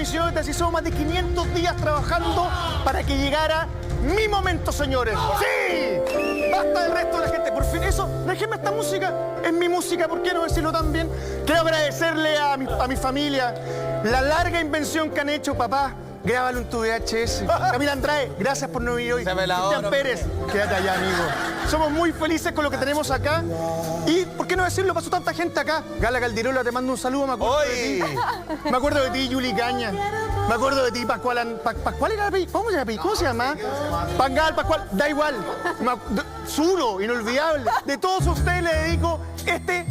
señores, te hicimos más de 500 días trabajando para que llegara mi momento, señores. ¡Sí! Basta del resto de la gente. Por fin, eso, déjenme esta música. Es mi música, ¿por qué no decirlo tan bien? Quiero agradecerle a mi familia la larga invención que han hecho, papá. Grábalo en tu VHS. Camila Andrade, gracias por no venir hoy. Cristian Pérez, quédate allá, amigo. Somos muy felices con lo que tenemos acá. Y, ¿por qué no decirlo? Pasó tanta gente acá. Gala Caldirola, te mando un saludo. Me acuerdo de ti. Me acuerdo de ti, Yuli Caña. Me acuerdo de ti, Pascual. ¿Pascual era el apellido? ¿Cómo se llama? Pangal, Pascual. Da igual. Zuro, inolvidable. De todos ustedes le dedico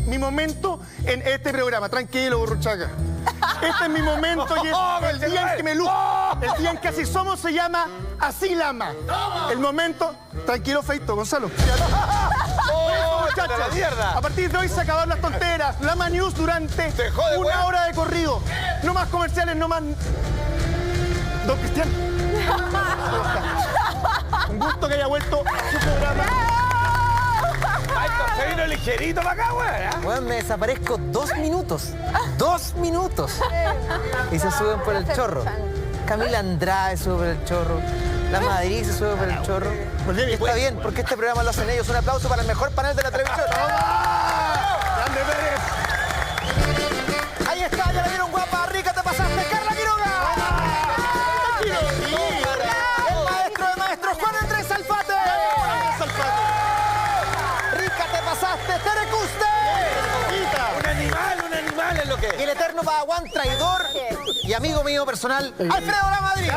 mi momento en este programa. Tranquilo, borruchaca. Este es mi momento y es el día en que me luzco. El día en que así somos se llama Así Lama. El momento... Tranquilo, Feito, Gonzalo. Muchachos, a partir de hoy se acabaron las tonteras. Lama News durante una hora de corrido. No más comerciales, no más... Don Cristian. Un gusto que haya vuelto a su programa. Se vino ligerito para acá, weón. Weón, me desaparezco 2 minutos. 2 minutos. Y se suben por el chorro. Camila Andrade sube por el chorro. La Madrid se sube por el chorro. Y está bien, porque este programa lo hacen ellos. Un aplauso para el mejor panel de la televisión. ¡Grande Pérez! Ahí está, ya la vieron guapa, rica, te pasaste, Carla Quiroga. El maestro de maestros, Juan Andrés Alfate. Rica, te pasaste, Tere Custe. Un animal es lo que es. Y el eterno Padawan, traidor y amigo mío personal, Alfredo La Madrid.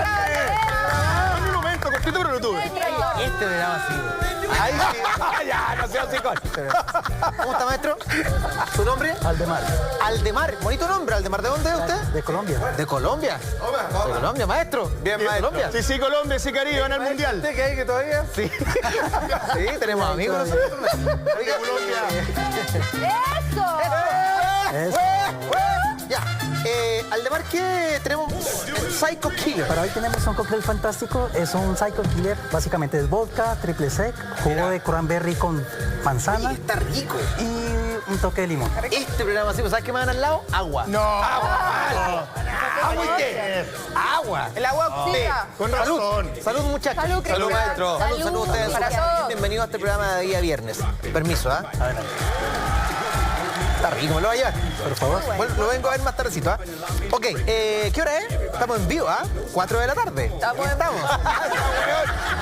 Un momento, cortito, pero lo tuve. Este programa sí. Ahí sí. Ya, no seas psicón. ¿Cómo está, maestro? ¿Su nombre? Aldemar. Aldemar. Bonito nombre. ¿Aldemar de dónde es usted? De Colombia. ¿De Colombia? ¿De Colombia, maestro? Bien, maestro. Colombia. Sí, Colombia, sí, Caribe, gana el Mundial. ¿Usted qué hay que todavía? Sí. Sí, tenemos amigos nosotros. Oiga, Eso. Ya. Aldemar, ¿qué tenemos? Psycho Killer. Para hoy tenemos un cóctel fantástico. Es un Psycho Killer. Básicamente es vodka, triple sec, jugo de cranberry con manzana Está rico. y un toque de limón. Este programa, ¿sí? ¿Sabes qué me dan al lado? Agua. No. ¿Agua y qué? Agua. El agua oxida. Con razón. Salud, muchachos. Salud, Salud, maestro. Salud ustedes. Para todos. Bienvenidos a este programa de día viernes. Permiso, ¿ah? Está rico, ¿me lo va a llevar? Por favor. Bueno, lo vengo a ver más tardecito, ¿ah? Ok, ¿qué hora es? Estamos en vivo, ¿ah? 4 de la tarde. Estamos.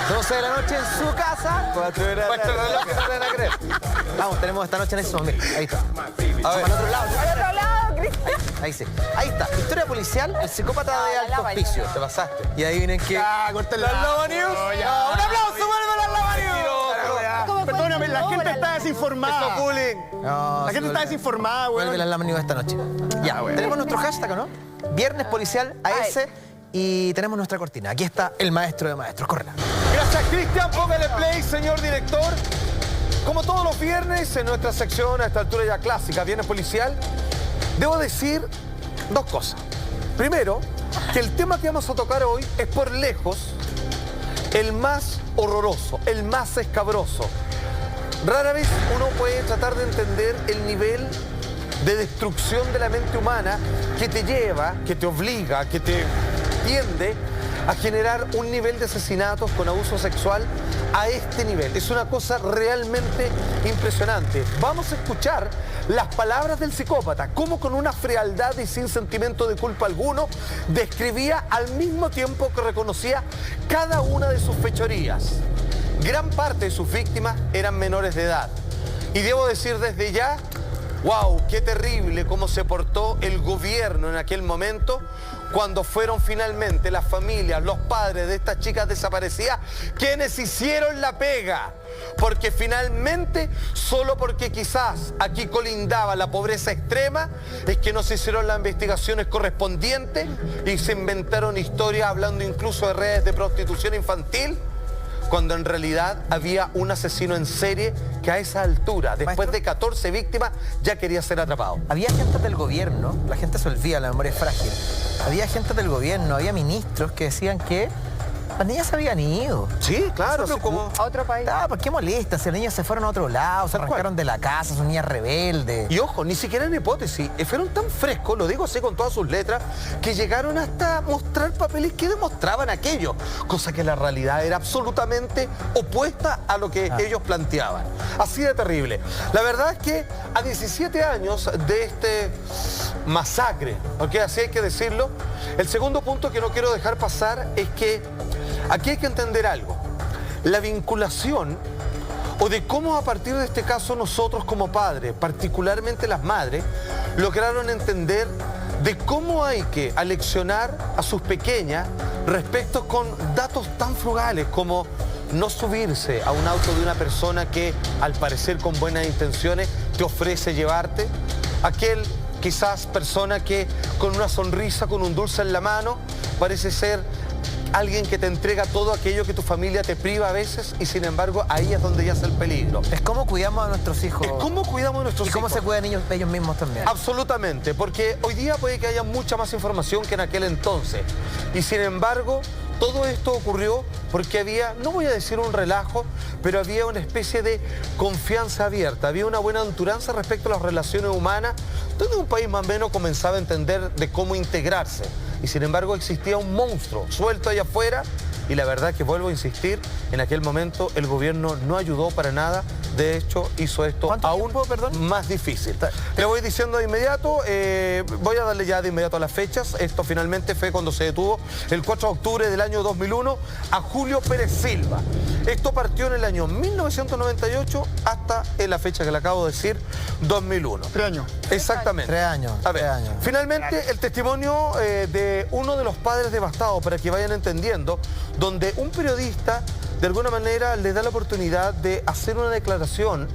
12 de la noche en su casa. 4 de la tarde. No van a creer. Vamos, tenemos esta noche en ese momento. Ahí está. Vamos al otro lado. Al otro lado, Cristian. Ahí sí. Ahí está. Historia policial, el psicópata de alto hospicio. Te pasaste. Y adivinen qué. Ya, corta ¿Las Lava News? No, ya. No, un aplauso, vuelve a las Lava News. Perdóname, la gente está desinformada. Eso, bullying. No, La gente está desinformada, güey. Vuelve la Lama News esta noche. Ya, tenemos nuestro hashtag, ¿o no? Viernes policial AS y tenemos nuestra cortina. Aquí está el maestro de maestros. Córrela. Gracias, Cristian. Póngale play, señor director. Como todos los viernes, en nuestra sección, a esta altura ya clásica, Viernes Policial, debo decir 2 cosas. Primero, que el tema que vamos a tocar hoy es por lejos el más horroroso, el más escabroso. Rara vez uno puede tratar de entender el nivel de destrucción de la mente humana que te lleva, que te obliga, que te tiende a generar un nivel de asesinatos con abuso sexual a este nivel. Es una cosa realmente impresionante. Vamos a escuchar las palabras del psicópata, cómo con una frialdad y sin sentimiento de culpa alguno describía al mismo tiempo que reconocía cada una de sus fechorías. Gran parte de sus víctimas eran menores de edad. Y debo decir desde ya, wow, qué terrible cómo se portó el gobierno en aquel momento cuando fueron finalmente las familias, los padres de estas chicas desaparecidas quienes hicieron la pega. Porque finalmente, solo porque quizás aquí colindaba la pobreza extrema, es que no se hicieron las investigaciones correspondientes y se inventaron historias hablando incluso de redes de prostitución infantil, cuando en realidad había un asesino en serie que a esa altura, después de 14 víctimas, ya quería ser atrapado. Había gente del gobierno, la gente se olvida, la memoria es frágil. Había gente del gobierno, había ministros que decían que Las niñas se habían ido. Sí, claro, sí, como... A otro país. ¿Por qué molestan? Si las niñas se fueron a otro lado, se arrancaron de la casa, son niñas rebeldes. Y ojo, ni siquiera en hipótesis, fueron tan frescos, lo digo así con todas sus letras, que llegaron hasta mostrar papeles que demostraban aquello, cosa que la realidad era absolutamente opuesta a lo que ellos planteaban. Así de terrible. La verdad es que a 17 años de este masacre, ¿ok? Así hay que decirlo, el segundo punto que no quiero dejar pasar es que aquí hay que entender algo. La vinculación o de cómo a partir de este caso nosotros como padres, particularmente las madres, lograron entender de cómo hay que aleccionar a sus pequeñas respecto con datos tan frugales como no subirse a un auto de una persona que al parecer con buenas intenciones te ofrece llevarte, aquel quizás persona que con una sonrisa, con un dulce en la mano, parece ser alguien que te entrega todo aquello que tu familia te priva a veces y sin embargo ahí es donde yace el peligro. Es cómo cuidamos a nuestros hijos. Es cómo cuidamos a nuestros hijos. Y cómo se cuidan ellos mismos también. Absolutamente, porque hoy día puede que haya mucha más información que en aquel entonces. Y sin embargo, todo esto ocurrió porque había, no voy a decir un relajo, pero había una especie de confianza abierta, había una buena enturanza respecto a las relaciones humanas, donde un país más o menos comenzaba a entender de cómo integrarse. Y sin embargo existía un monstruo suelto allá afuera y la verdad que vuelvo a insistir, en aquel momento el gobierno no ayudó para nada, de hecho hizo esto aún más difícil. Le voy diciendo de inmediato, voy a darle ya de inmediato a las fechas, esto finalmente fue cuando se detuvo el 4 de octubre del año 2001 a Julio Pérez Silva. Esto partió en el año 1998 hasta en la fecha que le acabo de decir, 2001. 3 años. Exactamente. 3 años. A ver, 3 años. finalmente el testimonio de uno de los padres devastados, para que vayan entendiendo, donde un periodista de alguna manera le da la oportunidad de hacer una declaración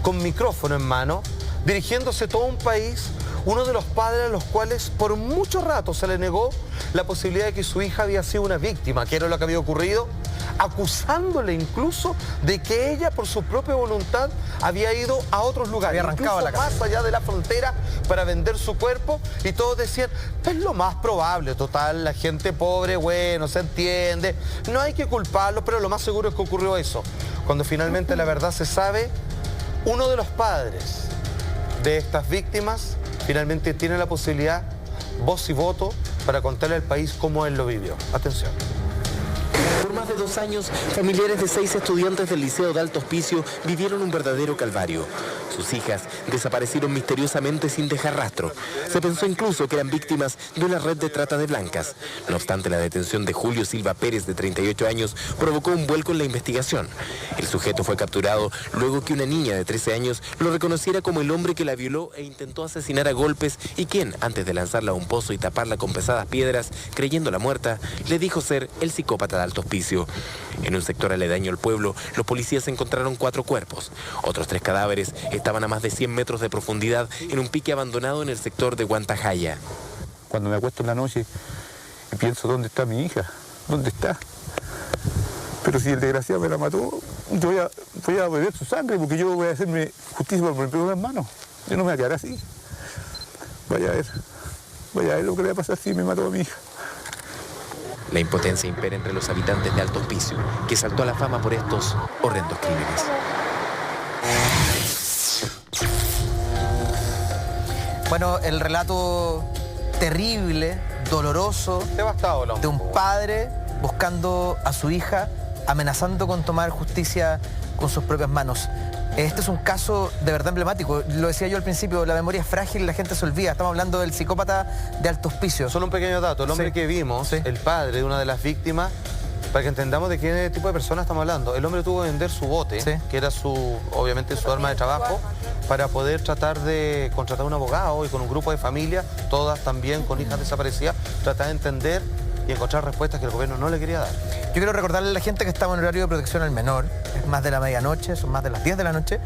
con micrófono en mano, dirigiéndose a todo un país, uno de los padres a los cuales por mucho rato se le negó la posibilidad de que su hija había sido una víctima, que era lo que había ocurrido, acusándole incluso de que ella por su propia voluntad había ido a otros lugares, había arrancado incluso la casa, más allá de la frontera para vender su cuerpo, y todos decían, es lo más probable, total, la gente pobre, bueno, se entiende, no hay que culparlo, pero lo más seguro es que ocurrió eso. Cuando finalmente la verdad se sabe, uno de los padres de estas víctimas finalmente tiene la posibilidad, voz y voto, para contarle al país cómo él lo vivió. Atención. Por más de 2 años, familiares de 6 estudiantes del Liceo de Alto Hospicio vivieron un verdadero calvario. Sus hijas desaparecieron misteriosamente sin dejar rastro. Se pensó incluso que eran víctimas de una red de trata de blancas. No obstante, la detención de Julio Silva Pérez, de 38 años, provocó un vuelco en la investigación. El sujeto fue capturado luego que una niña de 13 años lo reconociera como el hombre que la violó e intentó asesinar a golpes y quien, antes de lanzarla a un pozo y taparla con pesadas piedras, creyéndola muerta, le dijo ser el psicópata de Alto Hospicio. En un sector aledaño al pueblo, los policías encontraron 4 cuerpos. Otros 3 cadáveres estaban a más de 100 metros de profundidad en un pique abandonado en el sector de Guantajaya. Cuando me acuesto en la noche y pienso, ¿dónde está mi hija? ¿Dónde está? Pero si el desgraciado me la mató, yo voy a beber su sangre porque yo voy a hacerme justicia por mi propia hermano. Yo no me voy a quedar así. Vaya a ver lo que le va a pasar si me mató a mi hija. La impotencia impera entre los habitantes de Alto Hospicio, que saltó a la fama por estos horrendos crímenes. Bueno, el relato terrible, doloroso, Devastado, ¿no? de un padre buscando a su hija, amenazando con tomar justicia con sus propias manos. Este es un caso de verdad emblemático. Lo decía yo al principio, la memoria es frágil, la gente se olvida. Estamos hablando del psicópata de Alto Hospicio. Solo un pequeño dato, el hombre Sí. que vimos, Sí. el padre de una de las víctimas, para que entendamos de qué tipo de persona estamos hablando. El hombre tuvo que vender su bote, Sí. que era obviamente su arma de trabajo, para poder tratar de contratar a un abogado y con un grupo de familias, todas también con hijas desaparecidas, tratar de entender y encontrar respuestas que el gobierno no le quería dar. Yo quiero recordarle a la gente que estamos en horario de protección al menor, es más de la medianoche, son más de las 10 de la noche,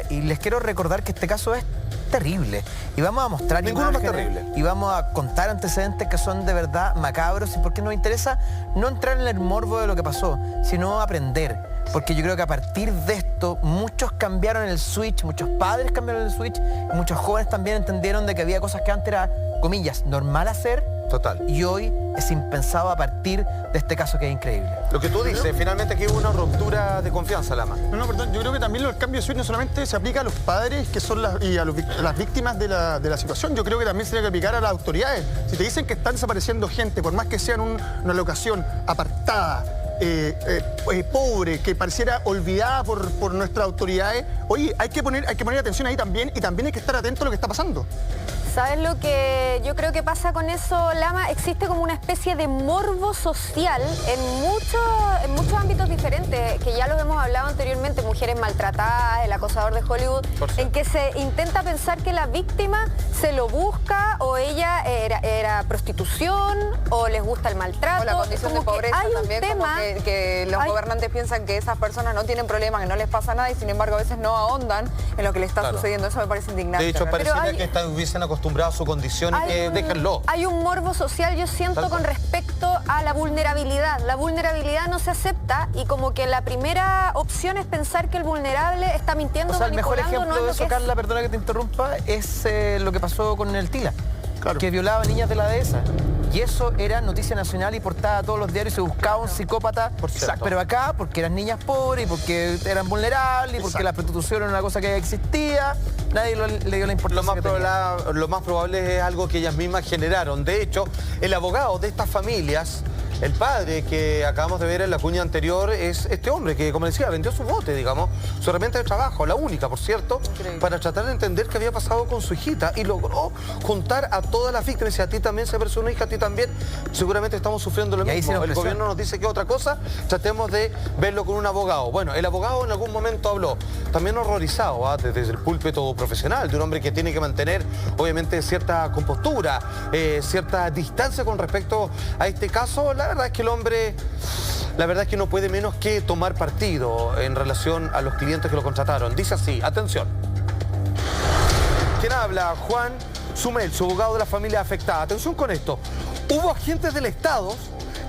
y les quiero recordar que este caso es terrible, y vamos a mostrar Ninguno más imágenes, terrible. y vamos a contar antecedentes que son de verdad macabros, y porque nos interesa no entrar en el morbo de lo que pasó, sino aprender, porque yo creo que a partir de esto muchos cambiaron el switch, muchos padres cambiaron el switch, y muchos jóvenes también entendieron de que había cosas que antes era, comillas, normal hacer, Total. Y hoy es impensado a partir de este caso que es increíble. Lo que tú dices, finalmente aquí hubo una ruptura de confianza, Lama. No, perdón, yo creo que también el cambio de sueño solamente se aplica a los padres que son y a las víctimas de la situación. Yo creo que también se tiene que aplicar a las autoridades. Si te dicen que están desapareciendo gente, por más que sea en una locación apartada, pobre, que pareciera olvidada por nuestras autoridades, oye, hay que poner atención ahí también y también hay que estar atento a lo que está pasando. ¿Sabes lo que yo creo que pasa con eso, Lama? Existe como una especie de morbo social en muchos ámbitos diferentes, que ya lo hemos hablado anteriormente, mujeres maltratadas, el acosador de Hollywood, en que se intenta pensar que la víctima se lo busca o ella era prostitución o les gusta el maltrato. O la condición de Como que pobreza hay un también, tema, como que los gobernantes piensan que esas personas no tienen problema, que no les pasa nada y sin embargo a veces no ahondan en lo que le está sucediendo. Eso me parece indignante. De hecho, realmente. pareciera que hubiesen acostumbrado a su condición y que déjenlo. Hay un morbo social, yo siento, con respecto a la vulnerabilidad. La vulnerabilidad no se acepta y como que la primera opción es pensar que el vulnerable está mintiendo, O sea, el mejor manipulando, ejemplo no de es lo eso, que es. Carla, perdona que te interrumpa, es lo que pasó con el Tila, Claro. que violaba niñas de la dehesa. Y eso era noticia nacional y portada a todos los diarios, se buscaba un psicópata. cierto. Pero acá, porque eran niñas pobres y porque eran vulnerables y porque la prostitución era una cosa que ya existía, nadie le dio la importancia que tenía. Lo más probable es algo que ellas mismas generaron. De hecho, el abogado de estas familias, el padre que acabamos de ver en la cuña anterior, es este hombre que, como decía, vendió su bote, digamos, su herramienta de trabajo, la única, por cierto, para tratar de entender qué había pasado con su hijita y logró juntar a todas las víctimas. Si a ti también se perdió una hija, a ti también, seguramente estamos sufriendo lo Y ahí mismo. se nos El presiona. gobierno nos dice que otra cosa, tratemos de verlo con un abogado. Bueno, el abogado en algún momento habló, también horrorizado, desde el púlpito profesional, de un hombre que tiene que mantener, obviamente, cierta compostura, cierta distancia con respecto a este caso. La verdad es que el hombre, la verdad es que no puede menos que tomar partido en relación a los clientes que lo contrataron. Dice así, atención. ¿Quién habla? Juan Sumel, su abogado de la familia afectada. Atención con esto. Hubo agentes del Estado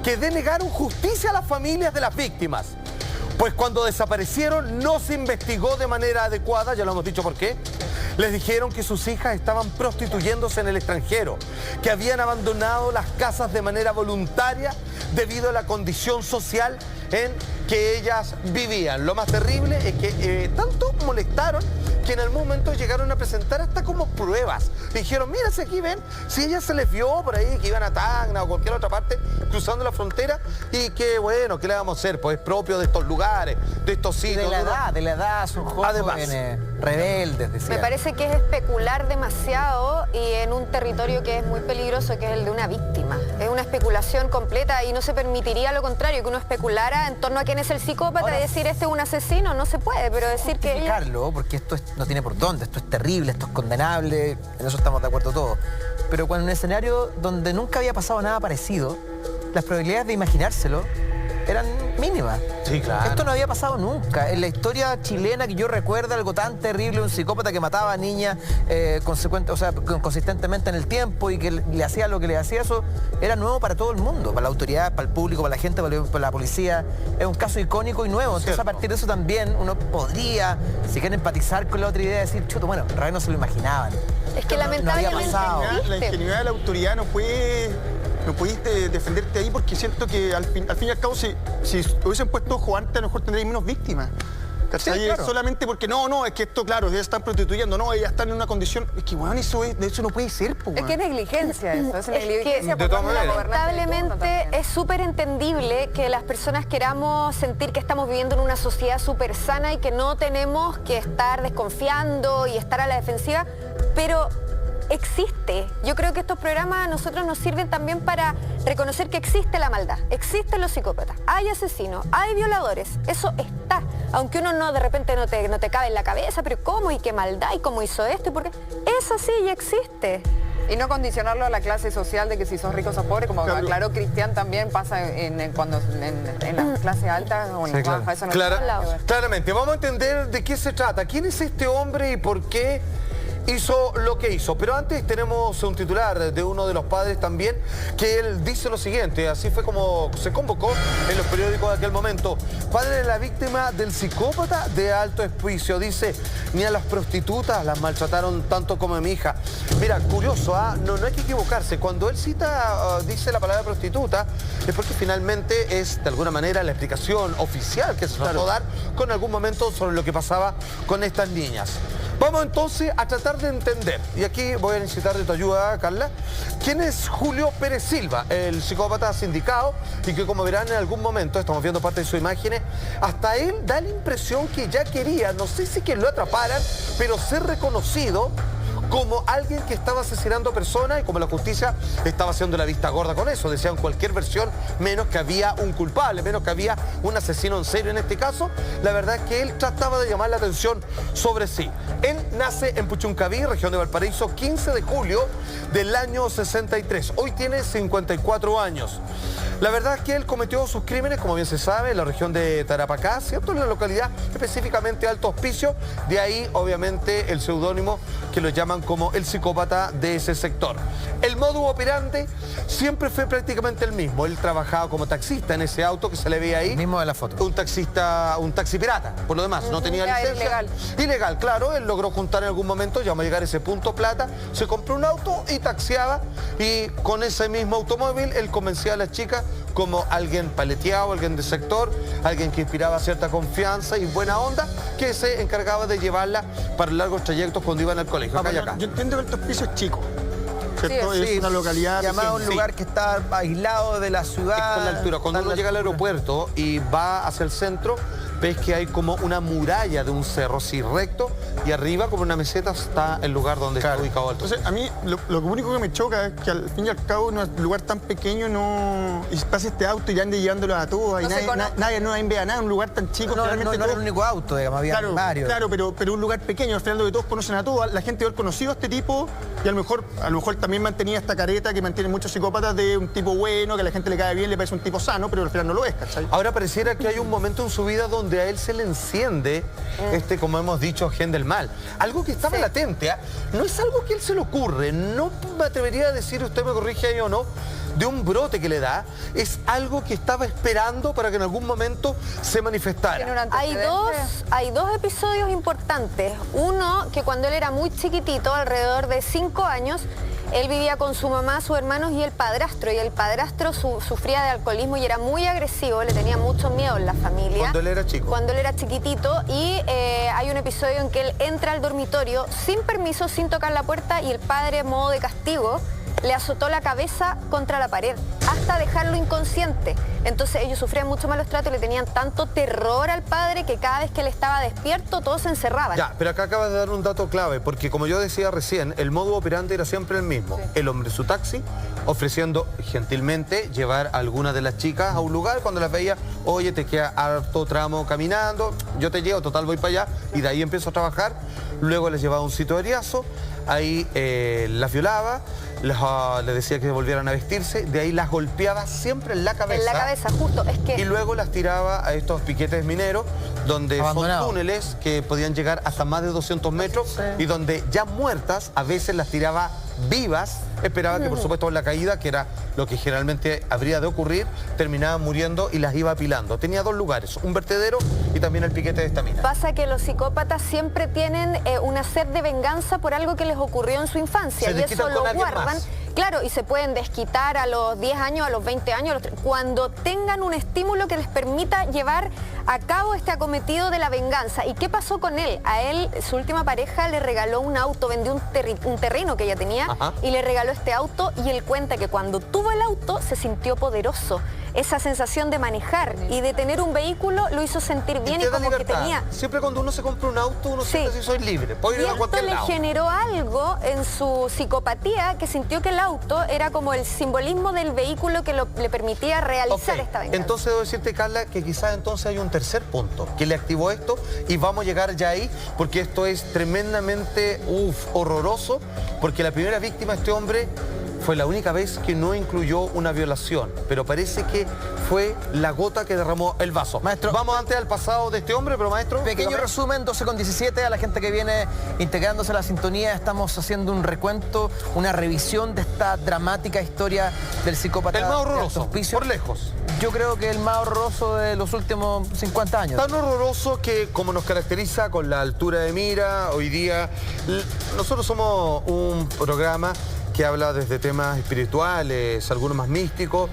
que denegaron justicia a las familias de las víctimas. Pues cuando desaparecieron no se investigó de manera adecuada, ya lo hemos dicho por qué. Les dijeron que sus hijas estaban prostituyéndose en el extranjero, que habían abandonado las casas de manera voluntaria debido a la condición social en que ellas vivían. Lo más terrible es que tanto molestaron que en algún momento llegaron a presentar hasta como pruebas. Dijeron, mira, si aquí ven, si ellas se les vio por ahí que iban a Tacna o cualquier otra parte cruzando la frontera y que, bueno, ¿qué le vamos a hacer? Pues es propio de estos lugares, de estos Y sitios. de la edad, son jóvenes, rebeldes, decía. Me parece que es especular demasiado y en un territorio que es muy peligroso, que es el de una víctima. Es una especulación completa y no se permitiría lo contrario, que uno especulara en torno a quién es el psicópata. Ahora, y decir este es un asesino, no se puede, pero decir que ella... Justificarlo, porque esto no tiene por dónde, esto es terrible, esto es condenable, en eso estamos de acuerdo todos. Pero cuando en un escenario donde nunca había pasado nada parecido, las probabilidades de imaginárselo eran mínimas. Sí, claro. Esto no había pasado nunca. En la historia chilena que yo recuerdo, algo tan terrible, un psicópata que mataba a niñas consistentemente en el tiempo y que le hacía lo que le hacía, eso era nuevo para todo el mundo, para la autoridad, para el público, para la gente, para la policía. Es un caso icónico y nuevo. Entonces, a partir de eso también uno podría, si quieren, empatizar con la otra idea, decir, chuto, bueno, en realidad no se lo imaginaban. Es que No había lamentablemente pasado. La existe. ingenuidad de la autoridad no pudiste defenderte ahí porque siento que al fin y al cabo si hubiesen puesto ojo antes a lo mejor tendríais menos víctimas. ¿Cachai? Sí, claro. Solamente porque no, es que esto, claro, ellas están prostituyendo, no, ellas están en una condición. Es que, bueno, eso no puede ser, po, Es que es weón. negligencia eso, es Es que, negligencia de todas por parte de la maneras. gobernante de turno lamentablemente también. es súper entendible que las personas queramos sentir que estamos viviendo en una sociedad súper sana y que no tenemos que estar desconfiando y estar a la defensiva, pero existe. Yo creo que estos programas a nosotros nos sirven también para reconocer que existe la maldad, existen los psicópatas, hay asesinos, hay violadores, eso está. Aunque uno no, de repente no te cabe en la cabeza, pero ¿cómo? ¿Y qué maldad? ¿Y cómo hizo esto? ¿Y por qué? Es así y existe. Y no condicionarlo a la clase social de que si sos rico sos pobre, como Claro. aclaró Cristian, también pasa en las clases altas o en las claro. bajas. Eso no Clara- tiene nada que ver. claramente, vamos a entender de qué se trata. ¿Quién es este hombre y por qué hizo lo que hizo. Pero antes tenemos un titular de uno de los padres también, que él dice lo siguiente, así fue como se convocó en los periódicos de aquel momento. Padre de la víctima del psicópata de Alto Hospicio, dice, ni a las prostitutas las maltrataron tanto como a mi hija. Mira, curioso, no hay que equivocarse. Cuando él cita, dice la palabra prostituta, es porque finalmente es de alguna manera la explicación oficial que se trató de dar con algún momento sobre lo que pasaba con estas niñas. Vamos entonces a tratar de entender, y aquí voy a necesitar de tu ayuda, Carla, quién es Julio Pérez Silva, el psicópata sindicado, y que como verán en algún momento, estamos viendo parte de sus imágenes, hasta él da la impresión que ya quería, no sé si que lo atraparan, pero ser reconocido como alguien que estaba asesinando personas, y como la justicia estaba haciendo la vista gorda con eso, decían cualquier versión menos que había un culpable, menos que había un asesino en serio en este caso. La verdad es que él trataba de llamar la atención sobre sí. Él nace en Puchuncaví, región de Valparaíso, 15 de julio del año 63. Hoy tiene 54 años. La verdad es que él cometió sus crímenes, como bien se sabe, en la región de Tarapacá, ¿cierto? En la localidad específicamente Alto Hospicio. De ahí, obviamente, el seudónimo que lo llaman como el psicópata de ese sector. El modus operandi siempre fue prácticamente el mismo. Él trabajaba como taxista en ese auto que se le ve ahí. El mismo de la foto. Un taxista, un taxi pirata, por lo demás. No tenía licencia. Ilegal. Ilegal, claro. Él logró juntar en algún momento, ya vamos a llegar a ese punto plata, se compró un auto y taxiaba, y con ese mismo automóvil él convencía a las chicas como alguien paleteado, alguien de sector, alguien que inspiraba cierta confianza y buena onda, que se encargaba de llevarla para largos trayectos cuando iban al colegio, acá y acá. Yo entiendo que Alto Hospicio es chico, ¿cierto? Sí, es una localidad Llamado un lugar que está aislado de la ciudad. Con la altura. Cuando uno llega al aeropuerto y va hacia el centro, ves que hay como una muralla de un cerro así recto, y arriba como una meseta está el lugar donde está ubicado Alto. Entonces, a mí lo único que me choca es que al fin y al cabo en un lugar tan pequeño y pasa este auto y ya ande llevándolo a todos, y nadie no vea nada, un lugar tan chico. No era el único auto, digamos, había varios. Claro, pero un lugar pequeño, al final donde todos conocen a todos, la gente ha conocido a este tipo, y a lo mejor también mantenía esta careta que mantienen muchos psicópatas de un tipo bueno, que a la gente le cae bien, le parece un tipo sano, pero al final no lo es, ¿cachai? Ahora pareciera que hay un momento en su vida donde a él se le enciende como hemos dicho, gen del mal. Algo que estaba latente, no es algo que a él se le ocurre, no me atrevería a decir, usted me corrige ahí o no, de un brote que le da, es algo que estaba esperando para que en algún momento se manifestara. Hay dos episodios importantes. Uno, que cuando él era muy chiquitito, alrededor de 5 años, él vivía con su mamá, sus hermanos y el padrastro. Y el padrastro sufría de alcoholismo y era muy agresivo, le tenía mucho miedo en la familia. Cuando él era chico. Cuando él era chiquitito. Y hay un episodio en que él entra al dormitorio sin permiso, sin tocar la puerta, y el padre, en modo de castigo, le azotó la cabeza contra la pared hasta dejarlo inconsciente. Entonces ellos sufrían mucho malos tratos, le tenían tanto terror al padre que cada vez que él estaba despierto todos se encerraban. Ya, pero acá acabas de dar un dato clave, porque como yo decía recién, el modus operandi era siempre el mismo. Sí. El hombre en su taxi, ofreciendo gentilmente llevar a alguna de las chicas a un lugar. Cuando las veía, oye, te queda harto tramo caminando, yo te llevo, total voy para allá, y de ahí empiezo a trabajar. Luego les llevaba a un sitio de riazo, ahí las violaba, les decía que volvieran a vestirse, de ahí las golpeaba siempre en la cabeza. En la cabeza, justo, es que... Y luego las tiraba a estos piquetes mineros, donde son túneles que podían llegar hasta más de 200 metros, y donde ya muertas, a veces las tiraba vivas, esperaba que por supuesto en la caída, que era lo que generalmente habría de ocurrir, terminaban muriendo y las iba apilando. Tenía dos lugares, un vertedero y también el piquete de estamina. Pasa que los psicópatas siempre tienen una sed de venganza por algo que les ocurrió en su infancia, y eso lo guardan. Claro, y se pueden desquitar a los 10 años, a los 20 años, cuando tengan un estímulo que les permita llevar a cabo este acometido de la venganza. ¿Y qué pasó con él? A él, su última pareja, le regaló un auto, vendió un terreno que ella tenía, y le regaló este auto, y él cuenta que cuando tuvo el auto se sintió poderoso. Esa sensación de manejar y de tener un vehículo lo hizo sentir bien, y como que tenía... Siempre cuando uno se compra un auto, uno siente si soy libre, puedo ir a cualquier lado. Y esto le generó algo en su psicopatía, que sintió que el auto era como el simbolismo del vehículo que le permitía realizar esta venganza. Entonces debo decirte, Carla, que quizás entonces hay un tercer punto que le activó esto, y vamos a llegar ya ahí, porque esto es tremendamente horroroso, porque la primera víctima de este hombre fue la única vez que no incluyó una violación, pero parece que fue la gota que derramó el vaso. Maestro, vamos antes al pasado de este hombre, pero maestro... Pequeño dígame. resumen, 12:17, a la gente que viene integrándose a la sintonía, estamos haciendo un recuento, una revisión de esta dramática historia del psicópata. El más de horroroso, Altospicio. por lejos. Yo creo que el más horroroso de los últimos 50 años. Tan horroroso que, como nos caracteriza con la altura de mira, hoy día nosotros somos un programa que habla desde temas espirituales, algunos más místicos,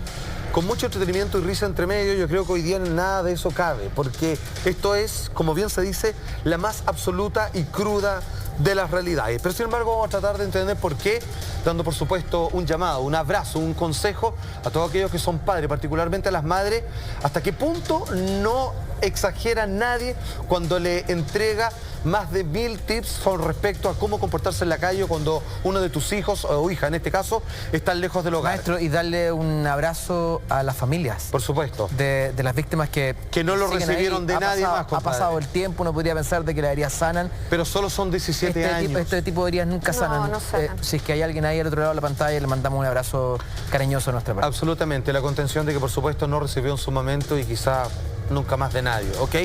con mucho entretenimiento y risa entre medio. Yo creo que hoy día nada de eso cabe, porque esto es, como bien se dice, la más absoluta y cruda de las realidades. Pero sin embargo vamos a tratar de entender por qué, dando por supuesto un llamado, un abrazo, un consejo a todos aquellos que son padres, particularmente a las madres, hasta qué punto no exagera nadie cuando le entrega más de 1000 tips con respecto a cómo comportarse en la calle cuando uno de tus hijos o hija, en este caso, están lejos del hogar. Maestro, y darle un abrazo a las familias. Por supuesto. De las víctimas que no lo siguen recibieron ahí. de nadie más, Ha compadre. pasado el tiempo, uno podría pensar de que las heridas sanan. Pero solo son 17 años. Este tipo de heridas nunca No, sanan. no sanan. Si es que hay alguien ahí al otro lado de la pantalla, le mandamos un abrazo cariñoso a nuestra parte. Absolutamente, la contención de que por supuesto no recibió en su momento y quizá nunca más de nadie, ¿ok?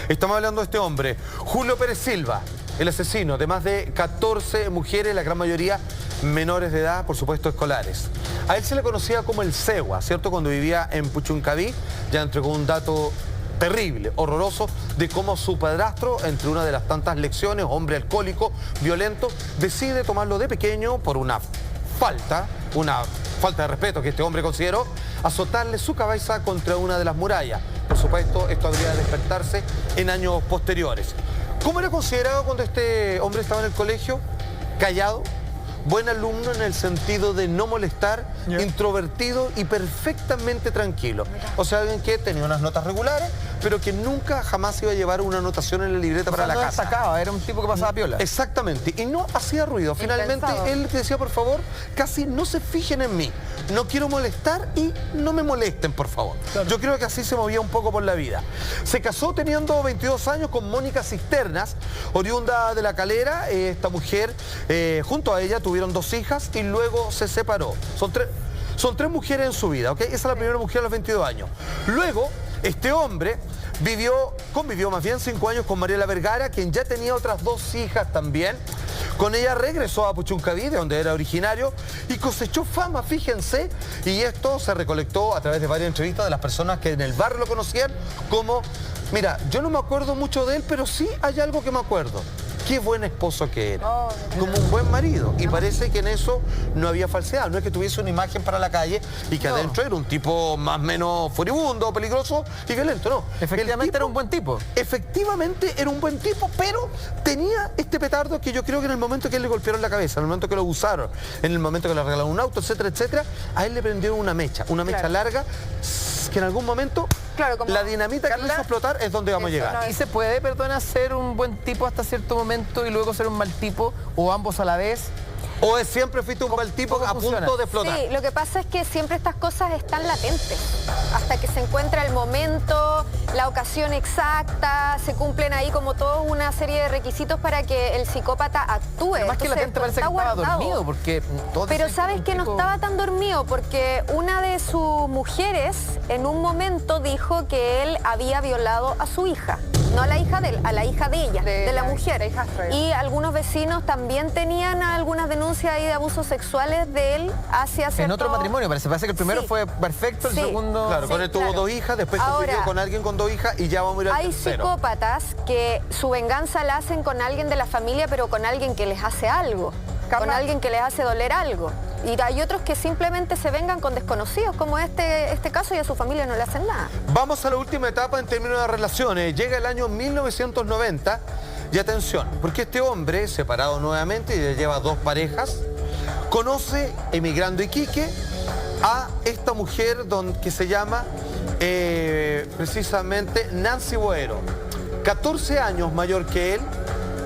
Estamos hablando de este hombre, Julio Pérez Silva, el asesino de más de 14 mujeres, la gran mayoría menores de edad, por supuesto escolares. A él se le conocía como el Cegua, ¿cierto? Cuando vivía en Puchuncaví, ya entregó un dato terrible, horroroso, de cómo su padrastro, entre una de las tantas lecciones, hombre alcohólico, violento, decide tomarlo de pequeño por una falta de respeto que este hombre consideró, azotarle su cabeza contra una de las murallas. Por supuesto, esto habría de despertarse en años posteriores. ¿Cómo era considerado cuando este hombre estaba en el colegio? Callado, buen alumno en el sentido de no molestar, introvertido y perfectamente tranquilo. O sea, alguien que tenía unas notas regulares, pero que nunca jamás iba a llevar una anotación en la libreta para la no casa. destacaba, era un tipo que pasaba piola. Exactamente, y no hacía ruido. Finalmente, Impensado. él decía, por favor, casi no se fijen en mí. No quiero molestar y no me molesten, por favor. Yo creo que así se movía un poco por la vida. Se casó teniendo 22 años con Mónica Cisternas, oriunda de La Calera. Esta mujer, junto a ella, tuvieron 2 hijas y luego se separó. Son tres mujeres en su vida, ¿ok? Esa es la primera mujer a los 22 años. Luego, este hombre convivió más bien 5 años con Mariela Vergara, quien ya tenía otras 2 hijas también. Con ella regresó a Puchuncaví, de donde era originario, y cosechó fama, fíjense, y esto se recolectó a través de varias entrevistas de las personas que en el barrio lo conocían como, mira, yo no me acuerdo mucho de él, pero sí hay algo que me acuerdo. Qué buen esposo que era, como un buen marido. Y parece que en eso no había falsedad. No es que tuviese una imagen para la calle y que adentro era un tipo más o menos furibundo, peligroso y violento, no. Efectivamente era un buen tipo. Efectivamente era un buen tipo, pero tenía este petardo que yo creo que en el momento que él le golpearon la cabeza, en el momento que lo abusaron, en el momento que le regalaron un auto, etcétera, etcétera, a él le prendió una mecha larga, que en algún momento la dinamita que le hizo explotar es donde vamos a llegar. ¿Y se puede, perdona, ser un buen tipo hasta cierto momento y luego ser un mal tipo, o ambos a la vez? ¿O es siempre fuiste un mal tipo a punto de explotar? Sí, lo que pasa es que siempre estas cosas están latentes. Hasta que se encuentra el momento, la ocasión exacta, se cumplen ahí como toda una serie de requisitos para que el psicópata actúe. Además que la gente parece que estaba dormido, porque... Pero sabes que no estaba tan dormido, porque una de sus mujeres en un momento dijo que él había violado a su hija. No a la hija de él, a la hija de ella, de la mujer. Y algunos vecinos también tenían algunas denuncias ahí de abusos sexuales de él hacia cierto... En otro matrimonio, parece que el primero Sí. fue perfecto, el Sí. segundo... Claro, con él tuvo 2 hijas, después convivió con alguien con 2 hijas y ya vamos a ir al Hay tercero. psicópatas que su venganza la hacen con alguien de la familia, pero con alguien que les hace algo, con alguien que les hace doler algo. Y hay otros que simplemente se vengan con desconocidos, como este caso, y a su familia no le hacen nada. Vamos a la última etapa en términos de relaciones. Llega el año 1990 y atención, porque este hombre, separado nuevamente, ya lleva 2 parejas, conoce, emigrando a Iquique, a esta mujer que se llama precisamente Nancy Boero, 14 años mayor que él,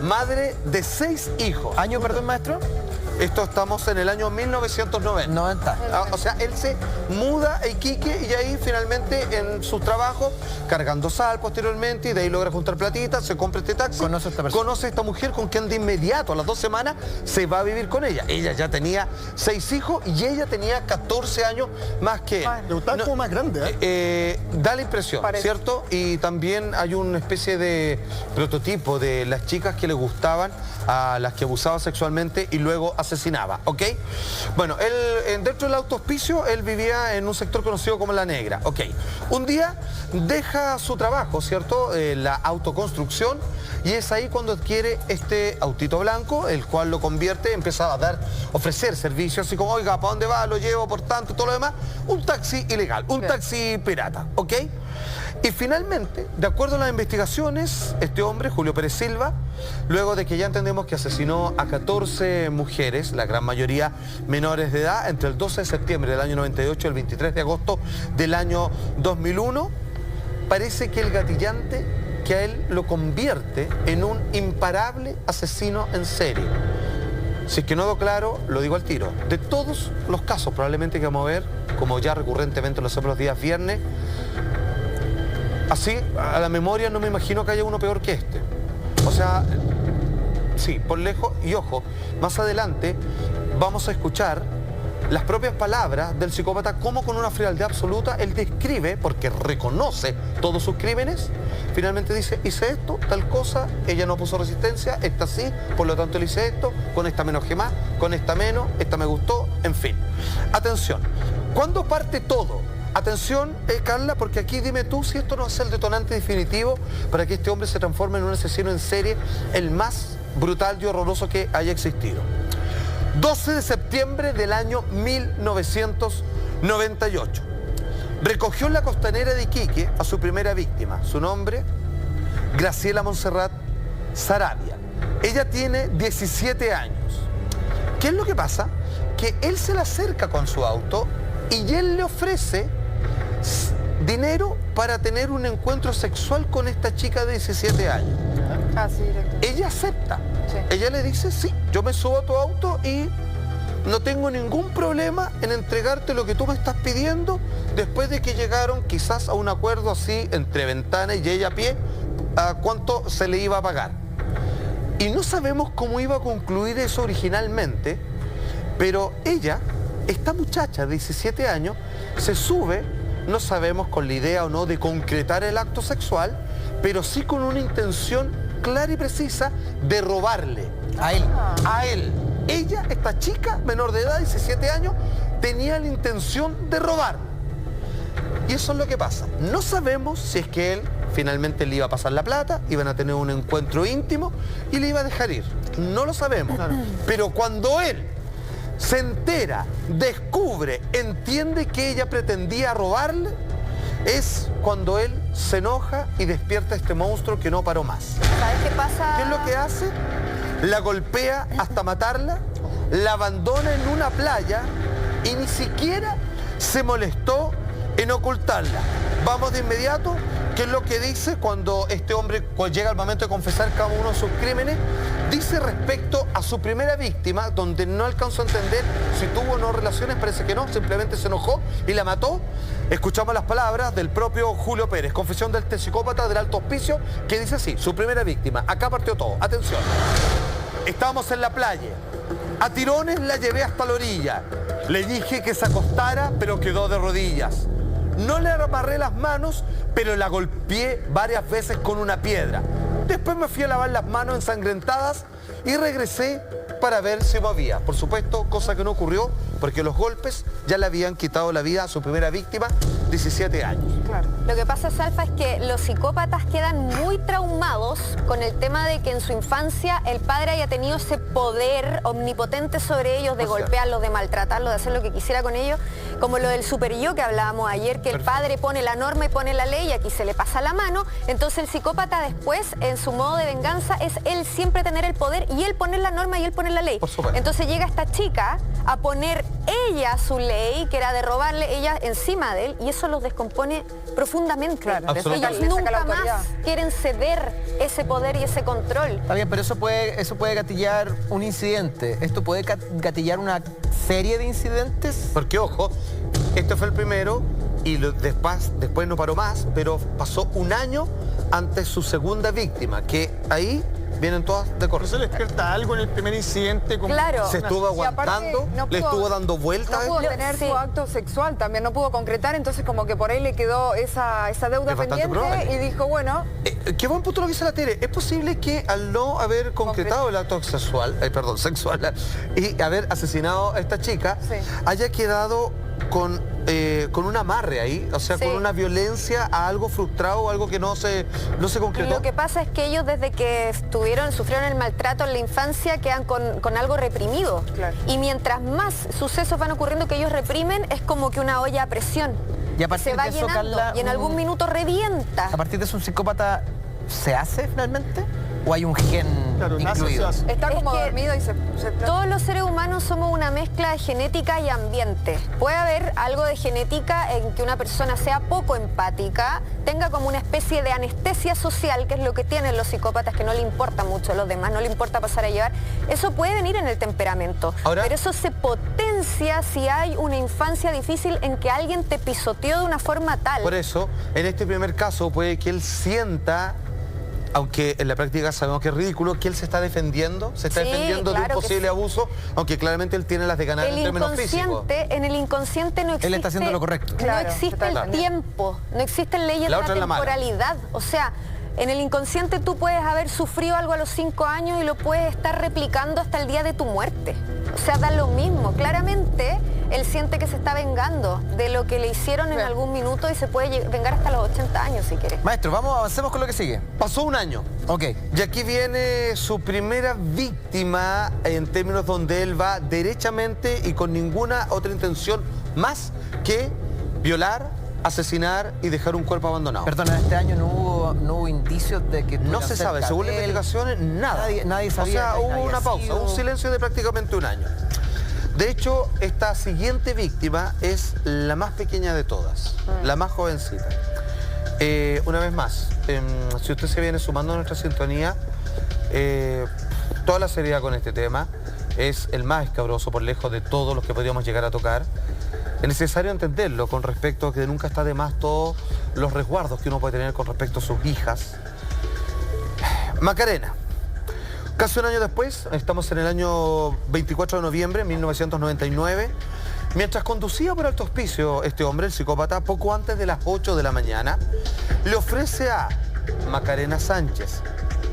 madre de 6 hijos. ¿Año, perdón, maestro? Esto estamos en el año 1990. 90. O sea, él se muda a Iquique y ahí finalmente en su trabajo, cargando sal posteriormente, y de ahí logra juntar platita, se compra este taxi, Conoce a esta persona. conoce a esta mujer con quien de inmediato, a las 2 semanas, se va a vivir con ella. Ella ya tenía 6 hijos y ella tenía 14 años más que él. Le gustaba como más grande, ¿eh? Da la impresión, Parece. ¿cierto? Y también hay una especie de prototipo de las chicas que le gustaban, a las que abusaba sexualmente y luego asesinaba, ¿ok? Bueno, él, dentro del autohospicio, él vivía en un sector conocido como La Negra, ¿ok? Un día deja su trabajo, ¿cierto? La autoconstrucción, y es ahí cuando adquiere este autito blanco, el cual lo convierte, empieza a ofrecer servicios, así como, oiga, ¿para dónde va? Lo llevo, por tanto, todo lo demás. Un taxi ilegal, un taxi pirata, ¿ok? Y finalmente, de acuerdo a las investigaciones, este hombre, Julio Pérez Silva, luego de que ya entendemos que asesinó a 14 mujeres, la gran mayoría menores de edad, entre el 12 de septiembre del año 98 y el 23 de agosto del año 2001, parece que el gatillante que a él lo convierte en un imparable asesino en serie. Si es que no quedó claro, lo digo al tiro. De todos los casos probablemente que vamos a ver, como ya recurrentemente lo hacemos los días viernes, así, a la memoria no me imagino que haya uno peor que este. O sea, sí, por lejos, y ojo, más adelante vamos a escuchar las propias palabras del psicópata, como con una frialdad absoluta él describe, porque reconoce todos sus crímenes, finalmente dice, hice esto, tal cosa, ella no puso resistencia, esta sí, por lo tanto le hice esto, con esta me enojé más, con esta menos, esta me gustó, en fin. Atención, ¿cuándo parte todo? Atención, Carla, porque aquí dime tú si esto no es el detonante definitivo para que este hombre se transforme en un asesino en serie, el más brutal y horroroso que haya existido. 12 de septiembre del año 1998. Recogió en la costanera de Iquique a su primera víctima. Su nombre, Graciela Montserrat Saravia. Ella tiene 17 años. ¿Qué es lo que pasa? Que él se le acerca con su auto y él le ofrece dinero para tener un encuentro sexual con esta chica de 17 años. Ah, sí, directo. Ella acepta. Sí. Ella le dice, sí, yo me subo a tu auto y no tengo ningún problema en entregarte lo que tú me estás pidiendo, después de que llegaron quizás a un acuerdo así entre Ventana y ella a pie, a cuánto se le iba a pagar. Y no sabemos cómo iba a concluir eso originalmente, pero ella, esta muchacha de 17 años, se sube, no sabemos con la idea o no de concretar el acto sexual, pero sí con una intención clara y precisa de robarle. A él. A él. Ella, esta chica menor de edad, 17 años, tenía la intención de robar. Y eso es lo que pasa. No sabemos si es que él finalmente le iba a pasar la plata, iban a tener un encuentro íntimo y le iba a dejar ir. No lo sabemos. Pero cuando él se entera, descubre, entiende que ella pretendía robarle, es cuando él se enoja y despierta a este monstruo que no paró más. ¿Sabes qué pasa? ¿Qué es lo que hace? La golpea hasta matarla, la abandona en una playa y ni siquiera se molestó en ocultarla. Vamos de inmediato, ¿qué es lo que dice cuando este hombre llega al momento de confesar cada uno de sus crímenes? Dice respecto a su primera víctima, donde no alcanzó a entender si tuvo o no relaciones, parece que no, simplemente se enojó y la mató. Escuchamos las palabras del propio Julio Pérez, confesión del psicópata del alto hospicio, que dice así, su primera víctima, acá partió todo, atención. Estábamos en la playa, a tirones la llevé hasta la orilla, le dije que se acostara, pero quedó de rodillas. No le amarré las manos, pero la golpeé varias veces con una piedra. Después me fui a lavar las manos ensangrentadas y regresé para ver si movía. Por supuesto, cosa que no ocurrió, porque los golpes ya le habían quitado la vida a su primera víctima, 17 años. Claro. Lo que pasa, Salfa, es que los psicópatas quedan muy traumados con el tema de que en su infancia el padre haya tenido ese poder omnipotente sobre ellos de golpearlos, de maltratarlos, de hacer lo que quisiera con ellos, como lo del super yo que hablábamos ayer, que el padre pone la norma y pone la ley y aquí se le pasa la mano. Entonces el psicópata después, en su modo de venganza, es él siempre tener el poder y él poner la norma y él poner la ley. Por supuesto. Entonces llega esta chica a poner ella su ley, que era de robarle ella encima de él, y eso los descompone profundamente. Claro, ellos absolutamente. nunca la más autoridad. quieren ceder ese poder y ese control. Está bien, pero eso puede gatillar un incidente. ¿Esto puede gatillar una serie de incidentes? Porque, ojo, este fue el primero y después no paró más, pero pasó un año ante su segunda víctima, que ahí vienen todas de ¿Por correr. eso le despierta algo en el primer incidente? Como Claro. Se estuvo Y aparte, aguantando, no le pudo- estuvo dando vueltas. No pudo tener Sí. su acto sexual también, no pudo concretar, entonces como que por ahí le quedó esa deuda Es bastante pendiente probable. y dijo, bueno, Qué buen punto lo que dice la Tere. Es posible que al no haber concretado el acto sexual y haber asesinado a esta chica, Sí. haya quedado con un amarre ahí, o sea, Sí. con una violencia a algo frustrado o algo que no se concretó. Lo que pasa es que ellos desde que sufrieron el maltrato en la infancia quedan con algo reprimido. Claro. Y mientras más sucesos van ocurriendo que ellos reprimen, es como que una olla a presión. Y a partir Se va de eso, llenando Carla, y en algún minuto revienta. ¿A partir de eso un psicópata se hace finalmente? ¿O hay un gen Claro, nace, incluido? se hace. está Es como que dormido y se Todos los seres humanos somos una mezcla de genética y ambiente. Puede haber algo de genética en que una persona sea poco empática, tenga como una especie de anestesia social, que es lo que tienen los psicópatas, que no le importa mucho a los demás, no le importa pasar a llevar. Eso puede venir en el temperamento, Ahora- pero eso se potencia si hay una infancia difícil en que alguien te pisoteó de una forma tal. Por eso, en este primer caso, puede que él sienta, aunque en la práctica sabemos que es ridículo, que él se está defendiendo, Sí, de un claro que posible sí. abuso, aunque claramente él tiene las de ganar en términos físicos. En el inconsciente no existe... Él está haciendo lo correcto. Claro, no existe el totalmente. tiempo, no existen leyes La de otra la es la mala. temporalidad. O sea, en el inconsciente tú puedes haber sufrido algo a los 5 años y lo puedes estar replicando hasta el día de tu muerte. O sea, da lo mismo. Claramente, él siente que se está vengando de lo que le hicieron en Bien. algún minuto y se puede vengar hasta los 80 años si quiere. Maestro, avancemos con lo que sigue. Pasó un año. Ok. Y aquí viene su primera víctima en términos donde él va derechamente y con ninguna otra intención más que violar, asesinar y dejar un cuerpo abandonado. Perdona, este año no hubo indicios de que... No estuviera se sabe, cerca según de las él. investigaciones, nada. Nadie O sabía sea, que hubo había una pausa, sido. un silencio de prácticamente un año. De hecho, esta siguiente víctima es la más pequeña de todas, la más jovencita. Una vez más, si usted se viene sumando a nuestra sintonía, toda la seriedad con este tema es el más escabroso por lejos de todos los que podríamos llegar a tocar. Es necesario entenderlo con respecto a que nunca está de más todos los resguardos que uno puede tener con respecto a sus hijas. Macarena. Casi un año después, estamos en el año 24 de noviembre de 1999, mientras conducía por Alto Hospicio este hombre, el psicópata, poco antes de las 8 de la mañana, le ofrece a Macarena Sánchez,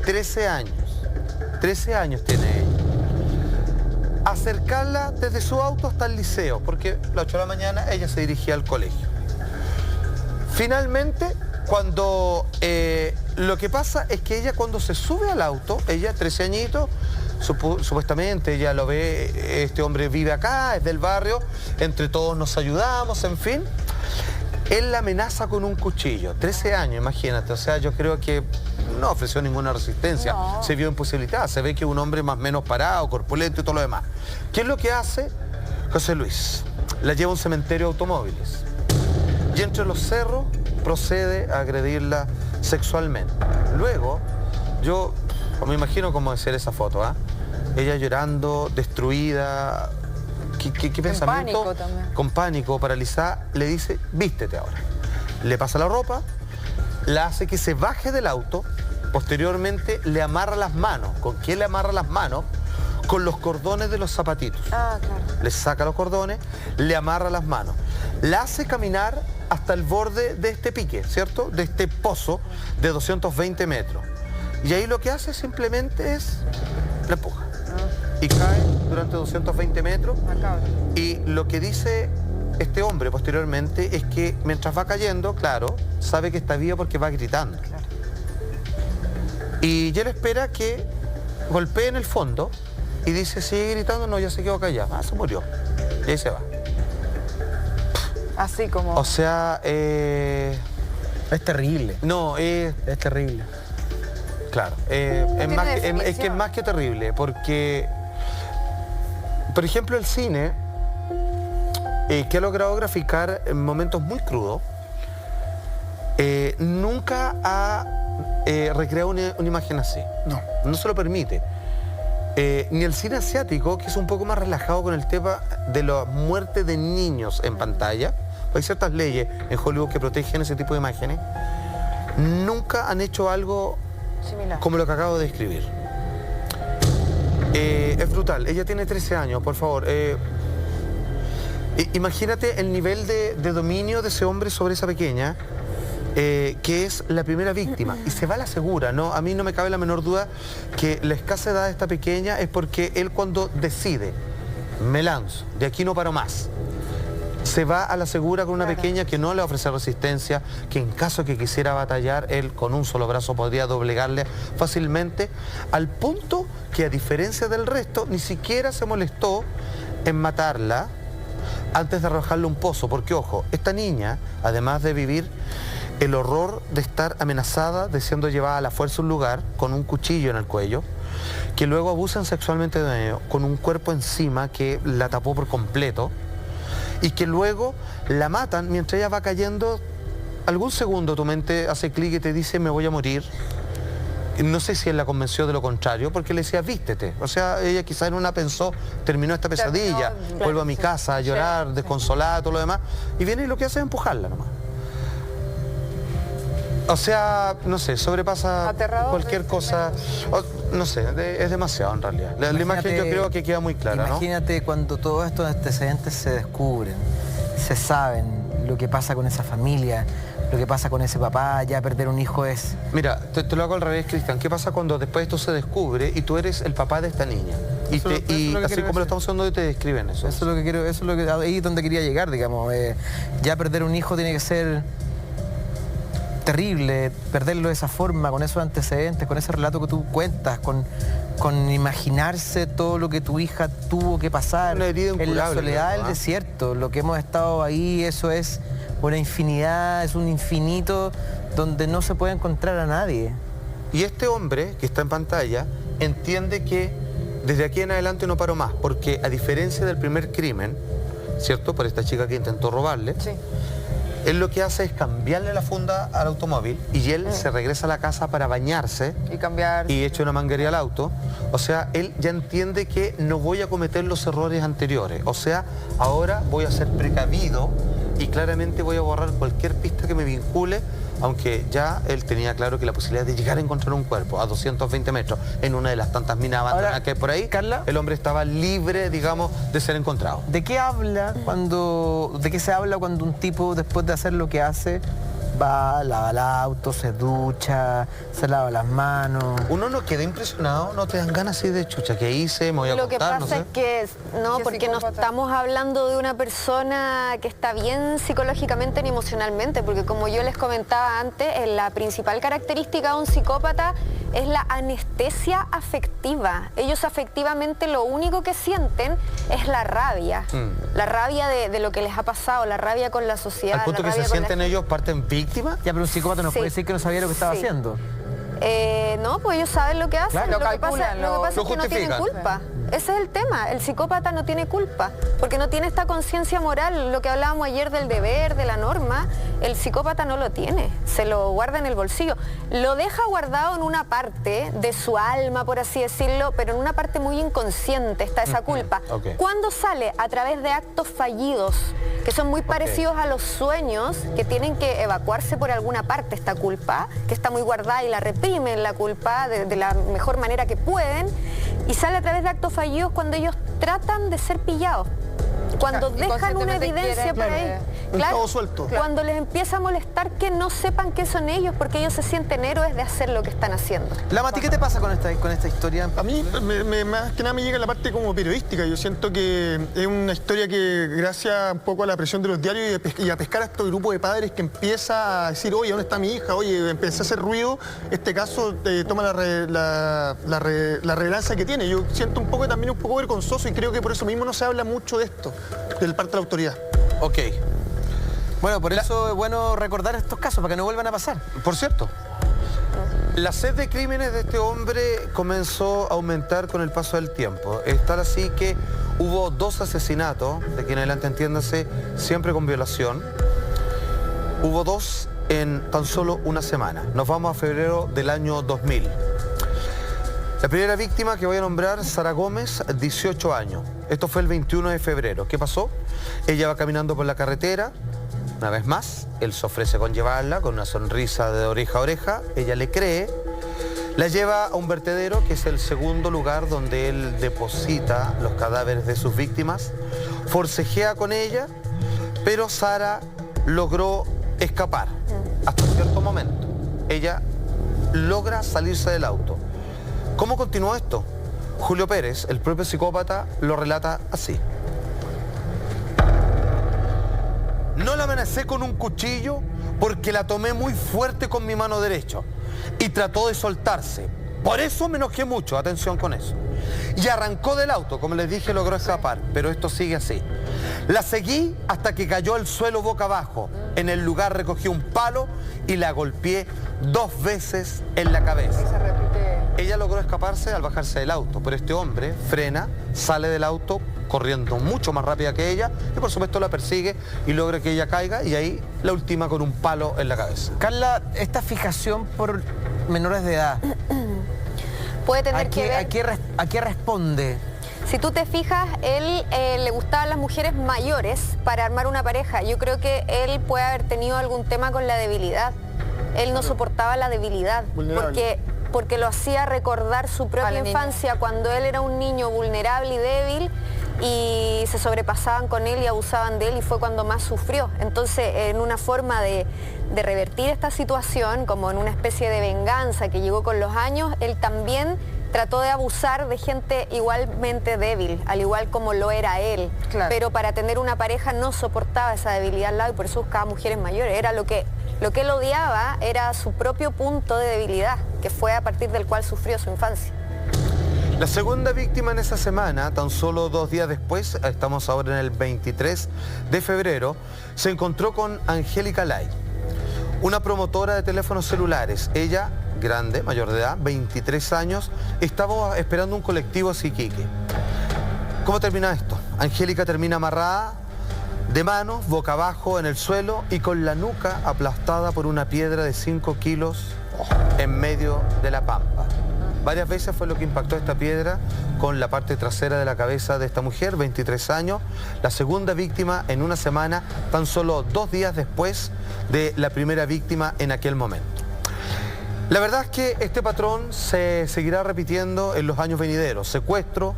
13 años tiene ella, acercarla desde su auto hasta el liceo, porque a las 8 de la mañana ella se dirigía al colegio. Finalmente, cuando lo que pasa es que ella cuando se sube al auto, ella 13 añitos, supuestamente ella lo ve, este hombre vive acá, es del barrio, entre todos nos ayudamos, en fin. Él la amenaza con un cuchillo, 13 años, imagínate, o sea, yo creo que no ofreció ninguna resistencia, No. se vio imposibilitada, se ve que es un hombre más o menos parado, corpulento y todo lo demás. ¿Qué es lo que hace José Luis? La lleva a un cementerio de automóviles y entre los cerros procede a agredirla sexualmente. Luego, yo me imagino cómo debe ser esa foto, ¿ah? Ella llorando, destruida, ¿qué pensamiento? pánico también. Con pánico, paralizada, le dice, vístete ahora. Le pasa la ropa, la hace que se baje del auto, posteriormente le amarra las manos. ¿Con qué le amarra las manos? Con los cordones de los zapatitos. Ah, claro. Le saca los cordones, le amarra las manos. La hace caminar hasta el borde de este pique, ¿cierto? De este pozo de 220 metros. Y ahí lo que hace simplemente es la empuja. Y cae durante 220 metros. Macabro. Y lo que dice este hombre posteriormente es que mientras va cayendo, claro, sabe que está vivo porque va gritando. Y él espera que golpee en el fondo y dice, sigue gritando, no, ya se quedó callado. Ah, se murió. Y ahí se va. Así como... O sea, Es terrible. no, Es terrible. claro, tiene es que es definición. más que terrible, porque, por ejemplo, el cine que ha logrado graficar momentos muy crudos, nunca ha recreado una imagen así. No se lo permite. Ni el cine asiático, que es un poco más relajado con el tema de la muerte de niños en pantalla. Hay ciertas leyes en Hollywood que protegen ese tipo de imágenes. Nunca han hecho algo Similar. como lo que acabo de describir. Es brutal. Ella tiene 13 años, por favor. Imagínate el nivel de dominio de ese hombre sobre esa pequeña, que es la primera víctima. Y se va a la segura, ¿no? A mí no me cabe la menor duda que la escasa edad de esta pequeña es porque él, cuando decide, me lanzo, de aquí no paro más, se va a la segura con una pequeña que no le ofrece resistencia, que en caso que quisiera batallar, él con un solo brazo podría doblegarle fácilmente, al punto que, a diferencia del resto, ni siquiera se molestó en matarla antes de arrojarle un pozo. Porque, ojo, esta niña, además de vivir el horror de estar amenazada, de siendo llevada a la fuerza a un lugar con un cuchillo en el cuello, que luego abusan sexualmente de ella, con un cuerpo encima que la tapó por completo, y que luego la matan mientras ella va cayendo. Algún segundo tu mente hace clic y te dice, me voy a morir. No sé si él la convenció de lo contrario, porque le decía, vístete. O sea, ella quizás en una pensó, terminó esta pesadilla, vuelvo a mi casa a llorar, desconsolada, todo lo demás, y viene y lo que hace es empujarla nomás. O sea, no sé, sobrepasa Aterrador, cualquier cosa. No sé, es demasiado en realidad. La imagen yo creo que queda muy clara, ¿no? Imagínate cuando todos estos antecedentes se descubren, se saben lo que pasa con esa familia, lo que pasa con ese papá. Ya perder un hijo es... Mira, te lo hago al revés, Cristian. ¿Qué pasa cuando después esto se descubre y tú eres el papá de esta niña? Y, así como lo estamos haciendo, te describen eso. Eso es lo que quiero, eso es lo que, ahí es donde quería llegar, digamos. Ya perder un hijo tiene que ser terrible, perderlo de esa forma, con esos antecedentes, con ese relato que tú cuentas, con imaginarse todo lo que tu hija tuvo que pasar una herida en la soledad del ¿no? desierto, lo que hemos estado ahí, eso es una infinidad, es un infinito donde no se puede encontrar a nadie. Y este hombre que está en pantalla entiende que desde aquí en adelante no paro más, porque a diferencia del primer crimen, ¿cierto? Por esta chica que intentó robarle, Sí. él lo que hace es cambiarle la funda al automóvil y él se regresa a la casa para bañarse Y cambiar. y echa una manguería al auto. O sea, él ya entiende que no voy a cometer los errores anteriores. O sea, ahora voy a ser precavido y claramente voy a borrar cualquier pista que me vincule, aunque ya él tenía claro que la posibilidad de llegar a encontrar un cuerpo a 220 metros en una de las tantas minas abandonadas que hay por ahí, Carla, el hombre estaba libre, digamos, de ser encontrado. ¿De qué se habla cuando un tipo, después de hacer lo que hace, va, lava el auto, se ducha, se lava las manos? Uno no queda impresionado, no te dan ganas así de chucha, ¿qué hice? Me voy a Lo que acostar, pasa no es sé. que no, ¿Qué porque no psicópata? estamos hablando de una persona que está bien psicológicamente ni emocionalmente, porque como yo les comentaba antes, la principal característica de un psicópata es la anestesia afectiva. Ellos afectivamente lo único que sienten es la rabia. La rabia de lo que les ha pasado, la rabia con la sociedad. Al punto la que se rabia con la sienten ellos parten víctimas. Ya, pero un psicópata no Sí. puede decir que no sabía lo que estaba Sí. haciendo. No, pues ellos saben lo que hacen. Claro, lo lo que pasa calculan, es que no tienen justifican. culpa. Ese es el tema. El psicópata no tiene culpa, porque no tiene esta conciencia moral. Lo que hablábamos ayer del deber, de la norma, el psicópata no lo tiene. Se lo guarda en el bolsillo. Lo deja guardado en una parte de su alma, por así decirlo, pero en una parte muy inconsciente está esa culpa. ok. Cuando sale a través de actos fallidos, que son muy parecidos a los sueños, que tienen que evacuarse por alguna parte esta culpa, que está muy guardada y la reprimen la culpa de la mejor manera que pueden, y sale a través de actos fallidos cuando ellos tratan de ser pillados. Cuando Y dejan una conscientemente evidencia quieren, por ahí. Un cabo suelto. Cuando les empieza a molestar que no sepan qué son ellos, porque ellos se sienten héroes de hacer lo que están haciendo. Mati, ¿qué te pasa con esta historia? A mí, más que nada, me llega la parte como periodística. Yo siento que es una historia que, gracias un poco a la presión de los diarios y a pescar a este grupo de padres que empieza a decir, oye, ¿dónde está mi hija? Oye, empecé a hacer ruido. Este caso toma la relevancia que tiene. Yo siento también un poco vergonzoso y creo que por eso mismo no se habla mucho de esto, del parte de la autoridad. Ok. Bueno, por eso es bueno recordar estos casos, para que no vuelvan a pasar. Por cierto, La sed de crímenes de este hombre comenzó a aumentar con el paso del tiempo. Es tal así que hubo 2 asesinatos, de aquí en adelante entiéndase, siempre con violación. Hubo 2 en tan solo una semana. Nos vamos a febrero del año 2000. La primera víctima que voy a nombrar, Sara Gómez, 18 años. Esto fue el 21 de febrero. ¿Qué pasó? Ella va caminando por la carretera. Una vez más, él se ofrece con llevarla, con una sonrisa de oreja a oreja. Ella le cree. La lleva a un vertedero, que es el segundo lugar donde él deposita los cadáveres de sus víctimas. Forcejea con ella, pero Sara logró escapar hasta cierto momento. Ella logra salirse del auto. ¿Cómo continuó esto? Julio Pérez, el propio psicópata, lo relata así. No la amenacé con un cuchillo porque la tomé muy fuerte con mi mano derecha y trató de soltarse. Por eso me enojé mucho, atención con eso. Y arrancó del auto, como les dije, logró escapar, pero esto sigue así. La seguí hasta que cayó al suelo boca abajo. En el lugar recogí un palo y la golpeé 2 veces en la cabeza. Ella logró escaparse al bajarse del auto, pero este hombre frena, sale del auto corriendo mucho más rápida que ella y por supuesto la persigue y logra que ella caiga y ahí la ultima con un palo en la cabeza. Carla, esta fijación por menores de edad, Puede tener que ver... ¿a qué responde? Si tú te fijas, él le gustaban las mujeres mayores para armar una pareja. Yo creo que él puede haber tenido algún tema con la debilidad. Él no soportaba la debilidad porque lo hacía recordar su propia infancia cuando él era un niño vulnerable y débil y se sobrepasaban con él y abusaban de él y fue cuando más sufrió. Entonces, en una forma de revertir esta situación, como en una especie de venganza que llegó con los años, él también trató de abusar de gente igualmente débil, al igual como lo era él. Claro. Pero para tener una pareja no soportaba esa debilidad al lado y por eso buscaba mujeres mayores. Era lo que él odiaba era su propio punto de debilidad, que fue a partir del cual sufrió su infancia. La segunda víctima en esa semana, tan solo 2 días después, estamos ahora en el 23 de febrero, se encontró con Angélica Lay, una promotora de teléfonos celulares. Ella, grande, mayor de edad, 23 años, estaba esperando un colectivo hacia Iquique. ¿Cómo termina esto? Angélica termina amarrada de manos, boca abajo en el suelo y con la nuca aplastada por una piedra de 5 kilos en medio de la pampa. Varias veces fue lo que impactó esta piedra con la parte trasera de la cabeza de esta mujer, 23 años, la segunda víctima en una semana, tan solo 2 días después de la primera víctima en aquel momento. La verdad es que este patrón se seguirá repitiendo en los años venideros: secuestro,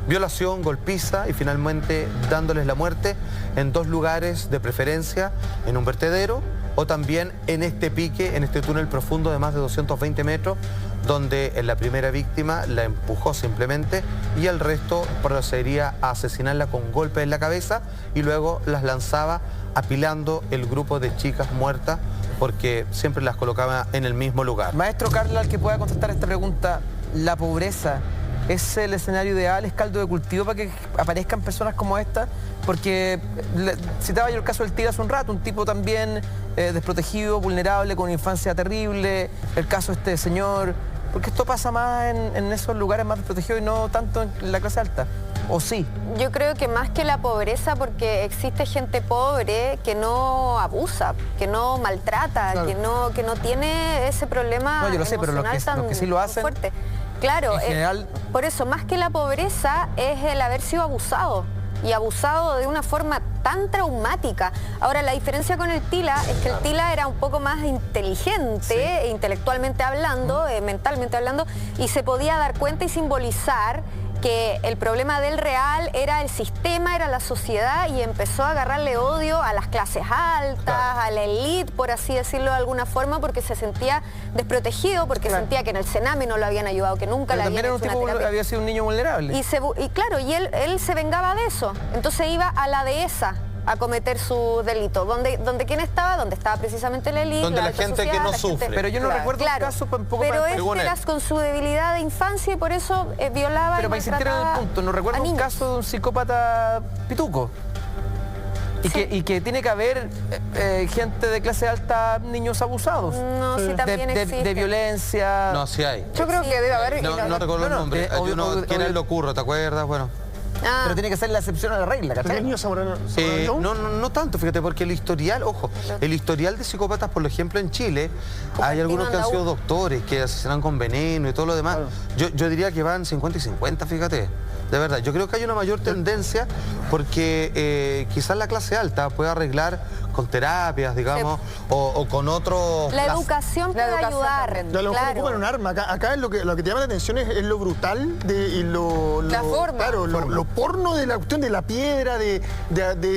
violación, golpiza y finalmente dándoles la muerte en 2 lugares de preferencia, en un vertedero o también en este pique, en este túnel profundo de más de 220 metros, donde en la primera víctima la empujó simplemente y el resto procedería a asesinarla con golpes en la cabeza y luego las lanzaba apilando el grupo de chicas muertas porque siempre las colocaba en el mismo lugar. Maestro Carla, el que pueda contestar esta pregunta, ¿la pobreza es el escenario ideal, es caldo de cultivo para que aparezcan personas como esta? Porque citaba yo el caso del Tigre hace un rato, un tipo también desprotegido, vulnerable, con una infancia terrible, el caso de este señor, porque esto pasa más en esos lugares más desprotegidos y no tanto en la clase alta, ¿o sí? Yo creo que más que la pobreza, porque existe gente pobre que no abusa, que no maltrata, claro, que no tiene ese problema. No, yo lo sé, pero los que sí lo hacen, fuerte. Claro, en general, por eso, más que la pobreza, es el haber sido abusado. Y abusado de una forma tan traumática. Ahora, la diferencia con el Tila es que el Tila era un poco más inteligente, sí, intelectualmente hablando, mentalmente hablando, y se podía dar cuenta y simbolizar que el problema del real era el sistema, era la sociedad, y empezó a agarrarle odio a las clases altas, claro, a la élite, por así decirlo de alguna forma, porque se sentía desprotegido, porque claro, sentía que en el Sename no lo habían ayudado, que nunca le habían hecho una terapia. También había sido un niño vulnerable. Y claro, y él se vengaba de eso. Entonces iba a la dehesa a cometer sus delitos. ¿Donde quién estaba? Donde estaba precisamente la élite, donde la gente sociedad, que no sufre. Pero yo no recuerdo un caso tampoco. Pero este era con su debilidad de infancia y por eso violaba. Pero para insistir en el punto, no recuerdo un caso de un psicópata pituco. Y que tiene que haber gente de clase alta, niños abusados. No, sí, también existe. De violencia. No, sí hay. Yo creo que debe haber... No recuerdo el nombre. Hay uno que era el Locurro, ¿te acuerdas? Bueno. Pero tiene que ser la excepción a la regla, ¿cachai? ¿El niño Zamorano? No tanto, fíjate, porque el historial, ojo, el historial de psicópatas, por ejemplo, en Chile, hay algunos que han sido doctores, que asesinan con veneno y todo lo demás. Claro. Yo diría que van 50 y 50, fíjate. De verdad, yo creo que hay una mayor tendencia porque quizás la clase alta puede arreglar con terapias, digamos, o con otros... La educación puede ayudar. también. A lo mejor ocupan un arma. Acá es lo que te llama la atención es lo brutal y La forma. Claro, lo porno de la cuestión de la piedra, de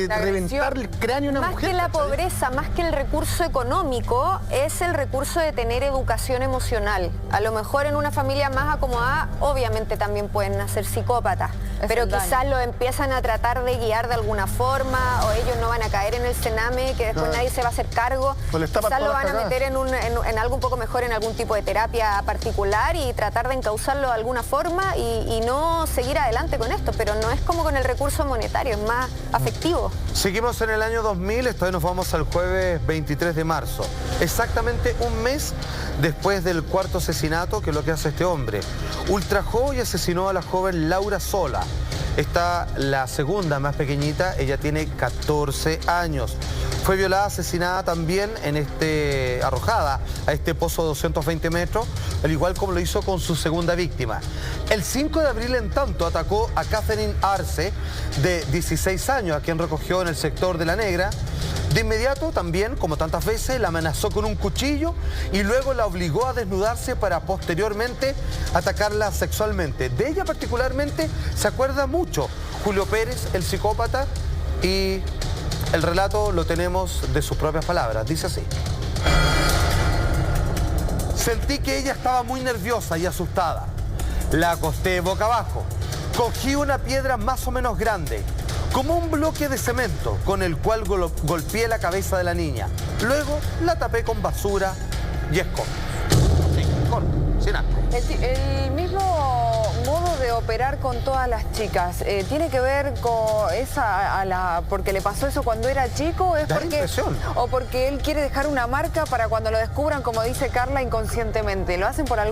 reventar el cráneo a una Más mujer. que la ¿cachai? pobreza, más que el recurso económico, es el recurso de tener educación emocional. A lo mejor en una familia más acomodada, obviamente también pueden nacer psicópatas, pero quizás lo empiezan a tratar de guiar de alguna forma, o ellos no van a caer en el cename, que después nadie se va a hacer cargo. O les tapan Quizás lo todas van las a meter en algo un poco mejor, en algún tipo de terapia particular y tratar de encauzarlo de alguna forma y no seguir adelante con esto, pero no es como con el recurso monetario, es más afectivo. Seguimos en el año 2000, esta vez nos vamos al jueves 23 de marzo. Exactamente un mes después del cuarto asesinato, que es lo que hace este hombre. Ultrajó y asesinó a la joven Laura Sola. Esta, la segunda más pequeñita, ella tiene 14 años. Fue violada, asesinada también arrojada a este pozo de 220 metros, al igual como lo hizo con su segunda víctima. El 5 de abril, en tanto, atacó a Catherine Arce, de 16 años, a quien recogió en el sector de La Negra. De inmediato, también, como tantas veces, la amenazó con un cuchillo y luego la obligó a desnudarse para posteriormente atacarla sexualmente. De ella particularmente se acuerda mucho Julio Pérez, el psicópata, y el relato lo tenemos de sus propias palabras. Dice así: sentí que ella estaba muy nerviosa y asustada. La acosté boca abajo. Cogí una piedra más o menos grande, como un bloque de cemento, con el cual golpeé la cabeza de la niña. Luego la tapé con basura y escombros. Sin asco. El mismo modo de operar con todas las chicas, ¿tiene que ver con porque le pasó eso cuando era chico? ¿Es Da porque, impresión. o porque él quiere dejar una marca para cuando lo descubran, como dice Carla, inconscientemente? ¿Lo hacen para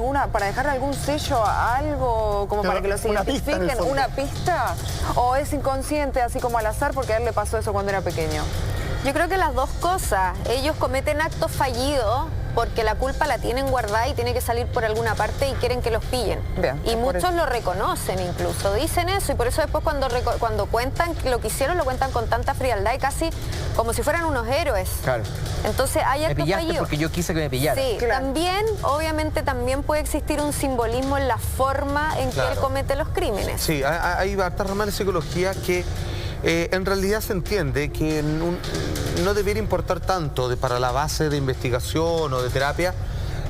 dejarle algún sello a algo, como para que los Una pista, en el identifiquen? fondo. ¿Una pista? ¿O es inconsciente, así como al azar, porque a él le pasó eso cuando era pequeño? Yo creo que las dos cosas. Ellos cometen actos fallidos porque la culpa la tienen guardada y tiene que salir por alguna parte y quieren que los pillen. Bien, y por muchos eso. lo reconocen incluso, dicen eso, y por eso después cuando cuentan lo que hicieron, lo cuentan con tanta frialdad y casi como si fueran unos héroes. Claro. Entonces hay Me actos pillaste fallidos. porque yo quise que me pillara. Sí, Claro. también, obviamente también puede existir un simbolismo en la forma en que Claro. él comete los crímenes. Sí, hay hartas ramas de psicología que en realidad se entiende que no debería importar tanto para la base de investigación o de terapia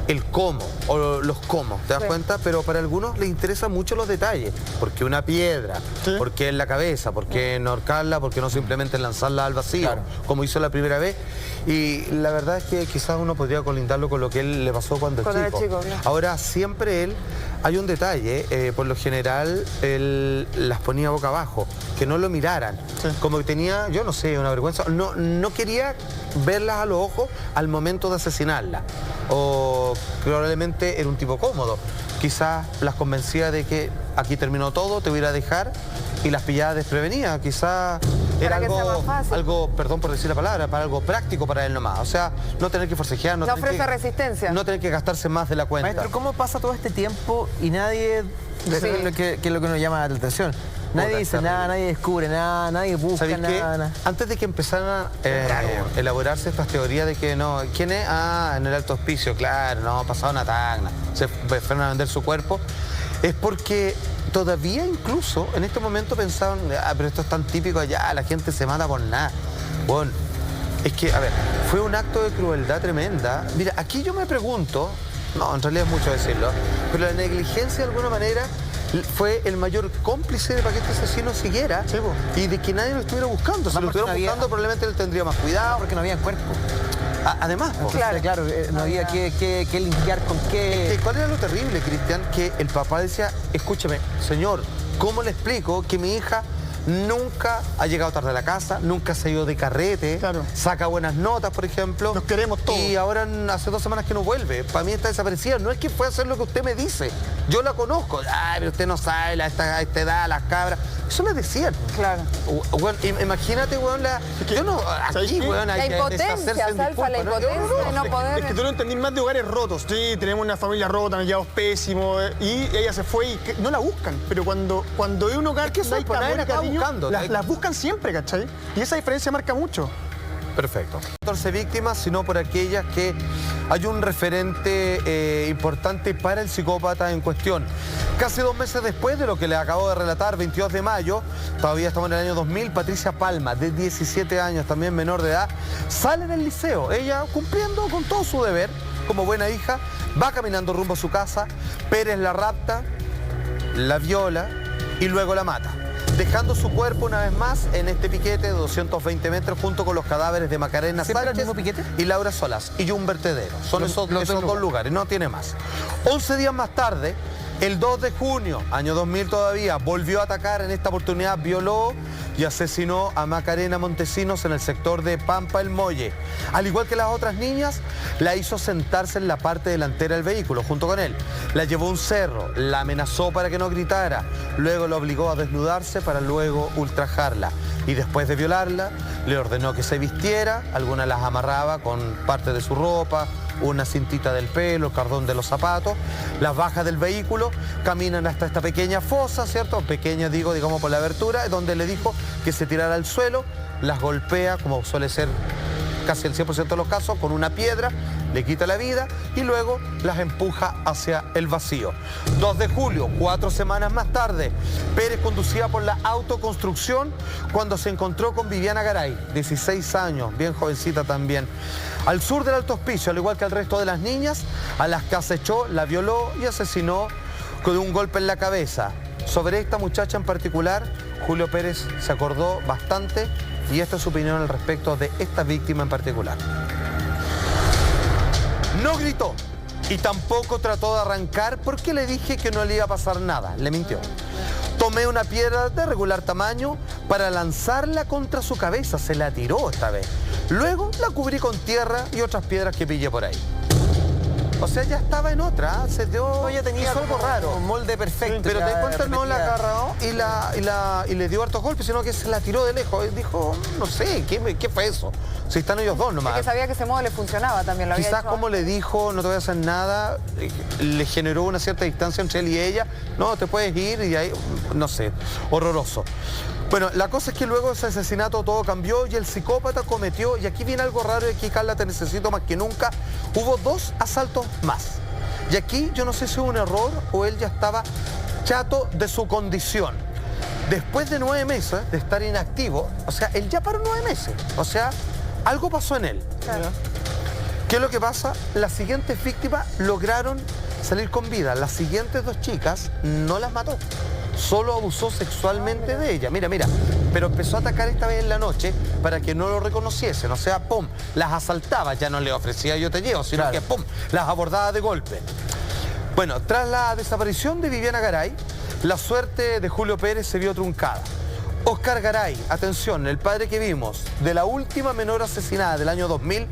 el cómo o los cómo, ¿te das cuenta? Pero para algunos les interesan mucho los detalles. ¿Por qué una piedra? Sí. ¿Por qué en la cabeza? ¿Por qué no ahorcarla? ¿Por qué no simplemente lanzarla al vacío? Claro. Como hizo la primera vez. Y la verdad es que quizás uno podría colindarlo con lo que él le pasó cuando Cuando era chico. chico, claro. Ahora, siempre él, hay un detalle, por lo general, él las ponía boca abajo, que no lo miraran. Sí. Como que tenía, yo no sé, una vergüenza. No quería verlas a los ojos al momento de asesinarla. O probablemente era un tipo cómodo. Quizás las convencía de que aquí terminó todo, te voy a ir a dejar, y las pillaba desprevenidas. Quizás era que sea más fácil. algo, perdón por decir la palabra, para algo práctico para él nomás. O sea, no tener que forcejear, No tener ofrece que- resistencia. No tener que gastarse más de la cuenta. Maestro, ¿cómo pasa todo este tiempo y nadie... Sí. Lo que es lo que nos llama la atención. Nadie dice terrible. nada, nadie descubre nada, nadie busca ¿Sabéis qué? nada. Antes de que empezaran a elaborarse estas teorías de que no, ¿quién es? Ah, en el Alto Hospicio, claro, no, pasado una tagna, se fueron a vender su cuerpo, es porque todavía incluso en este momento pensaban, pero esto es tan típico allá, la gente se mata por nada. Bueno, es que, a ver, fue un acto de crueldad tremenda. Mira, aquí yo me pregunto, no, en realidad es mucho decirlo, pero la negligencia de alguna manera fue el mayor cómplice de para que este asesino siguiera y de que nadie lo estuviera buscando. Si lo porque estuviera no había- buscando, probablemente él tendría más cuidado. Porque no había cuerpo. Además, po. Claro, no había que limpiar con qué. ¿Cuál era lo terrible, Cristian? Que el papá decía, escúchame, señor, ¿cómo le explico que mi hija nunca ha llegado tarde a la casa, nunca se ha ido de carrete, Claro. saca buenas notas, por ejemplo. Nos queremos todos. Y ahora hace 2 semanas que no vuelve. Para mí está desaparecida. No es que fue a hacer lo que usted me dice. Yo la conozco. Ay, pero usted no sabe, a esta edad, las cabras. Eso me decían. Claro. Bueno, imagínate, weón, yo no, ¿sabes aquí, qué? weón, hay La que impotencia, deshacerse en Salfa, la disculpas, ¿no? impotencia de no poder... Es que tú no entendís más de hogares rotos. Sí, tenemos una familia rota, nos llevamos pésimo. Y ella se fue y no la buscan. Pero cuando es un hogar Es que no hay por nadie amor y la está cariño, buscando. las buscan siempre, ¿cachai? Y esa diferencia marca mucho. Perfecto. 14 víctimas, sino por aquellas que hay un referente importante para el psicópata en cuestión. Casi 2 meses después de lo que le acabo de relatar, 22 de mayo, todavía estamos en el año 2000, Patricia Palma, de 17 años, también menor de edad, sale del liceo. Ella, cumpliendo con todo su deber, como buena hija, va caminando rumbo a su casa, Pérez la rapta, la viola y luego la mata, dejando su cuerpo una vez más en este piquete de 220 metros junto con los cadáveres de Macarena ¿Siempre Sánchez el mismo piquete? y Laura Solás y un vertedero. Son esos dos lugares, no tiene más. 11 días más tarde, el 2 de junio, año 2000 todavía, volvió a atacar, en esta oportunidad violó y asesinó a Macarena Montesinos en el sector de Pampa El Molle. Al igual que las otras niñas, la hizo sentarse en la parte delantera del vehículo junto con él. La llevó a un cerro, la amenazó para que no gritara, luego la obligó a desnudarse para luego ultrajarla. Y después de violarla, le ordenó que se vistiera, algunas las amarraba con parte de su ropa, una cintita del pelo, el cordón de los zapatos, las baja del vehículo, caminan hasta esta pequeña fosa, ¿cierto? Pequeña, digamos, por la abertura, donde le dijo que se tirara al suelo, las golpea, como suele ser casi el 100% de los casos, con una piedra, le quita la vida y luego las empuja hacia el vacío. 2 de julio, 4 semanas más tarde, Pérez conducía por la autoconstrucción cuando se encontró con Viviana Garay, 16 años, bien jovencita también. Al sur del Alto Hospicio, al igual que al resto de las niñas, a las que acechó, la violó y asesinó con un golpe en la cabeza. Sobre esta muchacha en particular, Julio Pérez se acordó bastante y esta es su opinión al respecto de esta víctima en particular. No gritó y tampoco trató de arrancar porque le dije que no le iba a pasar nada. Le mintió. Tomé una piedra de regular tamaño para lanzarla contra su cabeza. Se la tiró esta vez. Luego la cubrí con tierra y otras piedras que pillé por ahí. O sea, ya estaba en otra, se dio, Ya tenía hizo algo raro. un molde perfecto. Pero te das cuenta, no la repetía. agarró y le dio hartos golpes, sino que se la tiró de lejos. Y dijo, no sé, ¿qué fue eso? Si están ellos dos nomás. Es que sabía que ese modo le funcionaba también, lo había Quizás hecho como antes. le dijo, no te voy a hacer nada, le generó una cierta distancia entre él y ella. No, te puedes ir y ahí, no sé, horroroso. Bueno, la cosa es que luego de ese asesinato todo cambió y el psicópata cometió, y aquí viene algo raro y aquí, Carla, te necesito más que nunca, hubo 2 asaltos más. Y aquí yo no sé si hubo un error o él ya estaba chato de su condición. Después de 9 meses de estar inactivo, o sea, él ya paró 9 meses, o sea, algo pasó en él. Claro. ¿Qué es lo que pasa? Las siguientes víctimas lograron salir con vida. Las siguientes 2 chicas no las mató. Solo abusó sexualmente de ella. Mira. Pero empezó a atacar esta vez en la noche para que no lo reconociesen. O sea, pum, las asaltaba. Ya no le ofrecía yo te llevo, sino que pum, las abordaba de golpe. Bueno, tras la desaparición de Viviana Garay, la suerte de Julio Pérez se vio truncada. Oscar Garay, atención, el padre que vimos de la última menor asesinada del año 2000,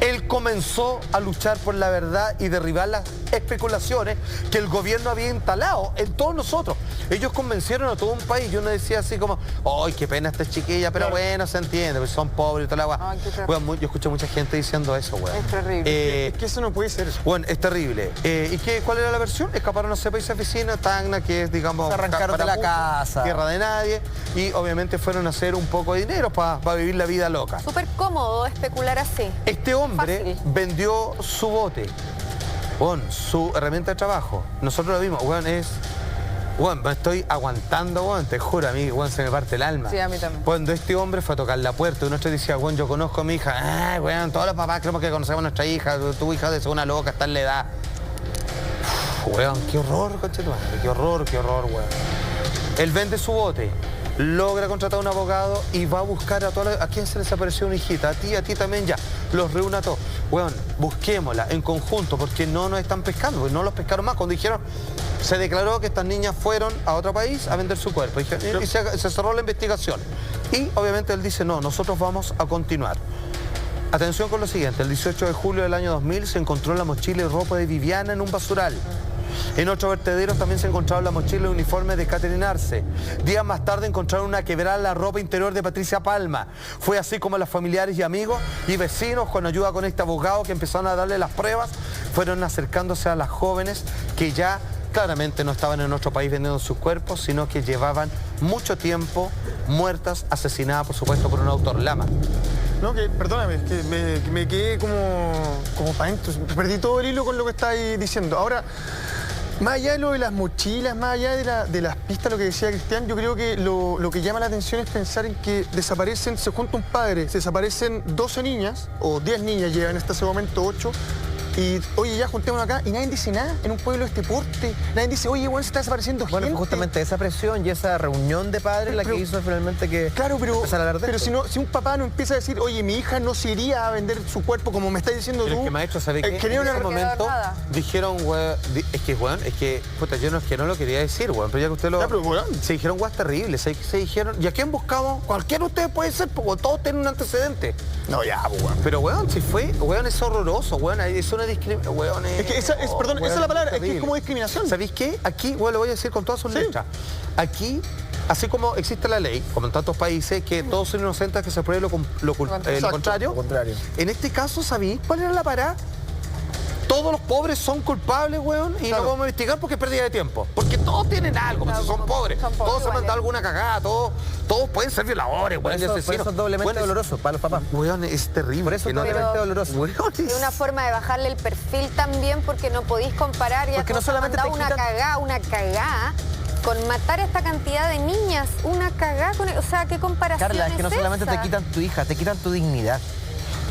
él comenzó a luchar por la verdad y derribar las especulaciones que el gobierno había instalado en todos nosotros. Ellos convencieron a todo un país y uno decía así como, ¡ay, qué pena esta chiquilla! Pero bueno, se entiende, porque son pobres y toda la agua. Ay, qué terrible. Bueno, yo escuché mucha gente diciendo eso, güey. Es terrible. Es que eso no puede ser. Bueno, es terrible. ¿Y cuál era la versión? Escaparon a Cepa y Oficina, Tacna, que es, digamos, Se arrancaron de la casa. tierra de nadie, y obviamente fueron a hacer un poco de dinero para vivir la vida loca. Súper cómodo especular así. Este hombre Fácil. vendió su bote, bueno, su herramienta de trabajo. Nosotros lo vimos, bueno, bueno, me estoy aguantando, bueno, te juro, a mí, bueno, se me parte el alma. Sí, a mí también. Cuando este hombre fue a tocar la puerta, uno decía, bueno, yo conozco a mi hija, bueno, todos los papás creemos que conocemos a nuestra hija, tu hija de ser una loca, está en la edad. Weón, qué horror, conchetumadre, qué horror, weón. Él vende su bote, logra contratar a un abogado y va a buscar a todas ¿a quién se les apareció una hijita? A ti también ya. Los reúne a todos. Weón, busquémosla en conjunto porque no nos están pescando, porque no los pescaron más. Cuando dijeron, Se declaró que estas niñas fueron a otro país a vender su cuerpo y se cerró la investigación. Y obviamente él dice, no, nosotros vamos a continuar. Atención con lo siguiente, el 18 de julio del año 2000 se encontró la mochila y ropa de Viviana en un basural. En otros vertederos también se encontraron la mochila y uniforme de Catherine Arce. Días más tarde encontraron una quebrada la ropa interior de Patricia Palma. Fue así como los familiares y amigos y vecinos, con ayuda con este abogado que empezaron a darle las pruebas, fueron acercándose a las jóvenes que ya claramente no estaban en nuestro país vendiendo sus cuerpos, sino que llevaban mucho tiempo muertas, asesinadas por supuesto por un autor lama. No, que perdóname, que me quedé como para adentro. Perdí todo el hilo con lo que estáis diciendo. Ahora, más allá de lo de las mochilas, más allá de las pistas, lo que decía Cristian, yo creo que lo que llama la atención es pensar en que desaparecen, se junta un padre, se desaparecen 12 niñas, o 10 niñas llegan hasta ese momento, 8, y oye, ya juntémonos acá, y nadie dice nada en un pueblo de este porte. Nadie dice, oye, bueno, se está desapareciendo gente. Bueno, justamente esa presión y esa reunión de padres la que hizo finalmente que... Claro, pero si un papá no empieza a decir, oye, mi hija no se iría a vender su cuerpo como me estás diciendo pero tú... Es que, maestro, ¿sabe qué? En ese momento dijeron, weón, puta, yo no es que no lo quería decir, weón, pero ya que usted lo... Ya, pero, weón. Se dijeron weas terribles, se dijeron, ¿y a quién buscamos? Cualquiera de ustedes puede ser, porque todos tienen un antecedente. No, ya, weón. Pero, weón, si fue, weón, es horroroso, weón, es una discriminación, weón, es que esa es la palabra, es que es como discriminación. ¿Sabéis qué? Aquí, bueno, lo voy a decir con todas sus letras. Aquí, así como existe la ley, como en tantos países, que todos son inocentes que se pruebe lo contrario. En este caso, ¿sabéis cuál era la parada? Todos los pobres son culpables, weón, y no vamos a investigar porque es pérdida de tiempo. Porque todos tienen algo, son pobres. Todos se han mandado alguna cagada, todos pueden ser violadores, weón. Por eso es doblemente doloroso para los papás. Weón, es terrible. Por eso es doblemente doloroso. Weón, es una forma de bajarle el perfil también, porque no podéis comparar y porque no solamente te una cagada con matar a esta cantidad de niñas, una cagada con... O sea, ¿qué comparación Carla, es que no solamente te quitan tu hija, te quitan tu dignidad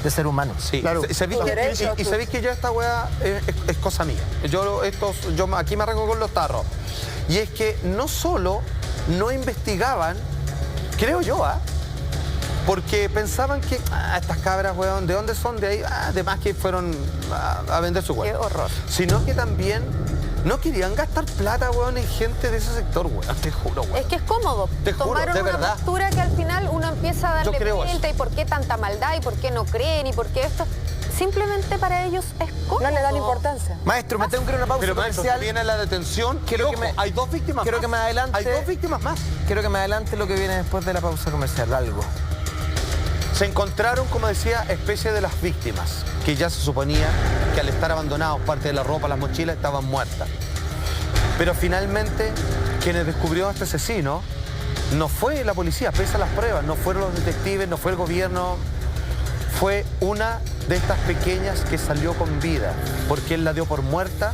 de ser humano. Sí, claro. Y sabéis que ya esta weá es cosa mía. Yo aquí me arranco con los tarros. Y es que no solo no investigaban, creo yo, porque pensaban que estas cabras, weón, ¿de dónde son? De ahí, además que fueron a vender su cuerpo. Qué horror. Sino que también no querían gastar plata, weón, en gente de ese sector, weón, te juro, weón. Es que es cómodo. Tomaron una postura que al final uno empieza a darle vuelta y por qué tanta maldad y por qué no creen y por qué esto. Simplemente para ellos es cómodo. No le dan importancia. Maestro, me tengo que ir a una pausa pero comercial. Maestro, viene la detención. Hay dos víctimas más. Que me adelante. Hay dos víctimas más. Quiero que me adelante lo que viene después de la pausa comercial, algo. Se encontraron, como decía, especie de las víctimas, que ya se suponía que al estar abandonados, parte de la ropa, las mochilas, estaban muertas. Pero finalmente, quienes descubrió a este asesino no fue la policía, pese a las pruebas, no fueron los detectives, no fue el gobierno, fue una de estas pequeñas que salió con vida, porque él la dio por muerta,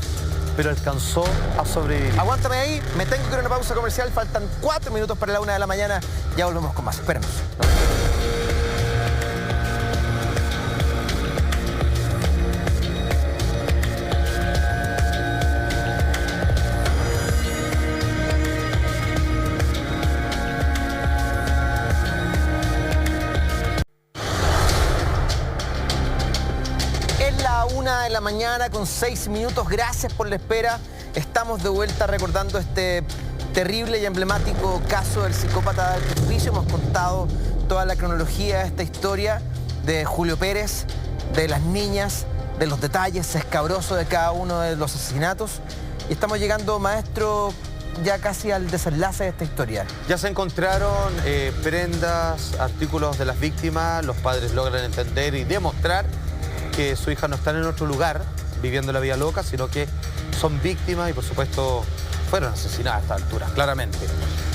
pero alcanzó a sobrevivir. Aguántame ahí, me tengo que ir a una pausa comercial, faltan 4 minutos para la 1 de la mañana, ya volvemos con más, espérenos. De la mañana con 6 minutos, gracias por la espera. Estamos de vuelta recordando este terrible y emblemático caso del psicópata del hospicio. Hemos contado toda la cronología de esta historia de Julio Pérez, de las niñas, de los detalles escabrosos de cada uno de los asesinatos. Y estamos llegando, maestro, ya casi al desenlace de esta historia. Ya se encontraron prendas, artículos de las víctimas. Los padres logran entender y demostrar que su hija no está en otro lugar viviendo la vida loca, sino que son víctimas y por supuesto fueron asesinadas a esta altura, claramente.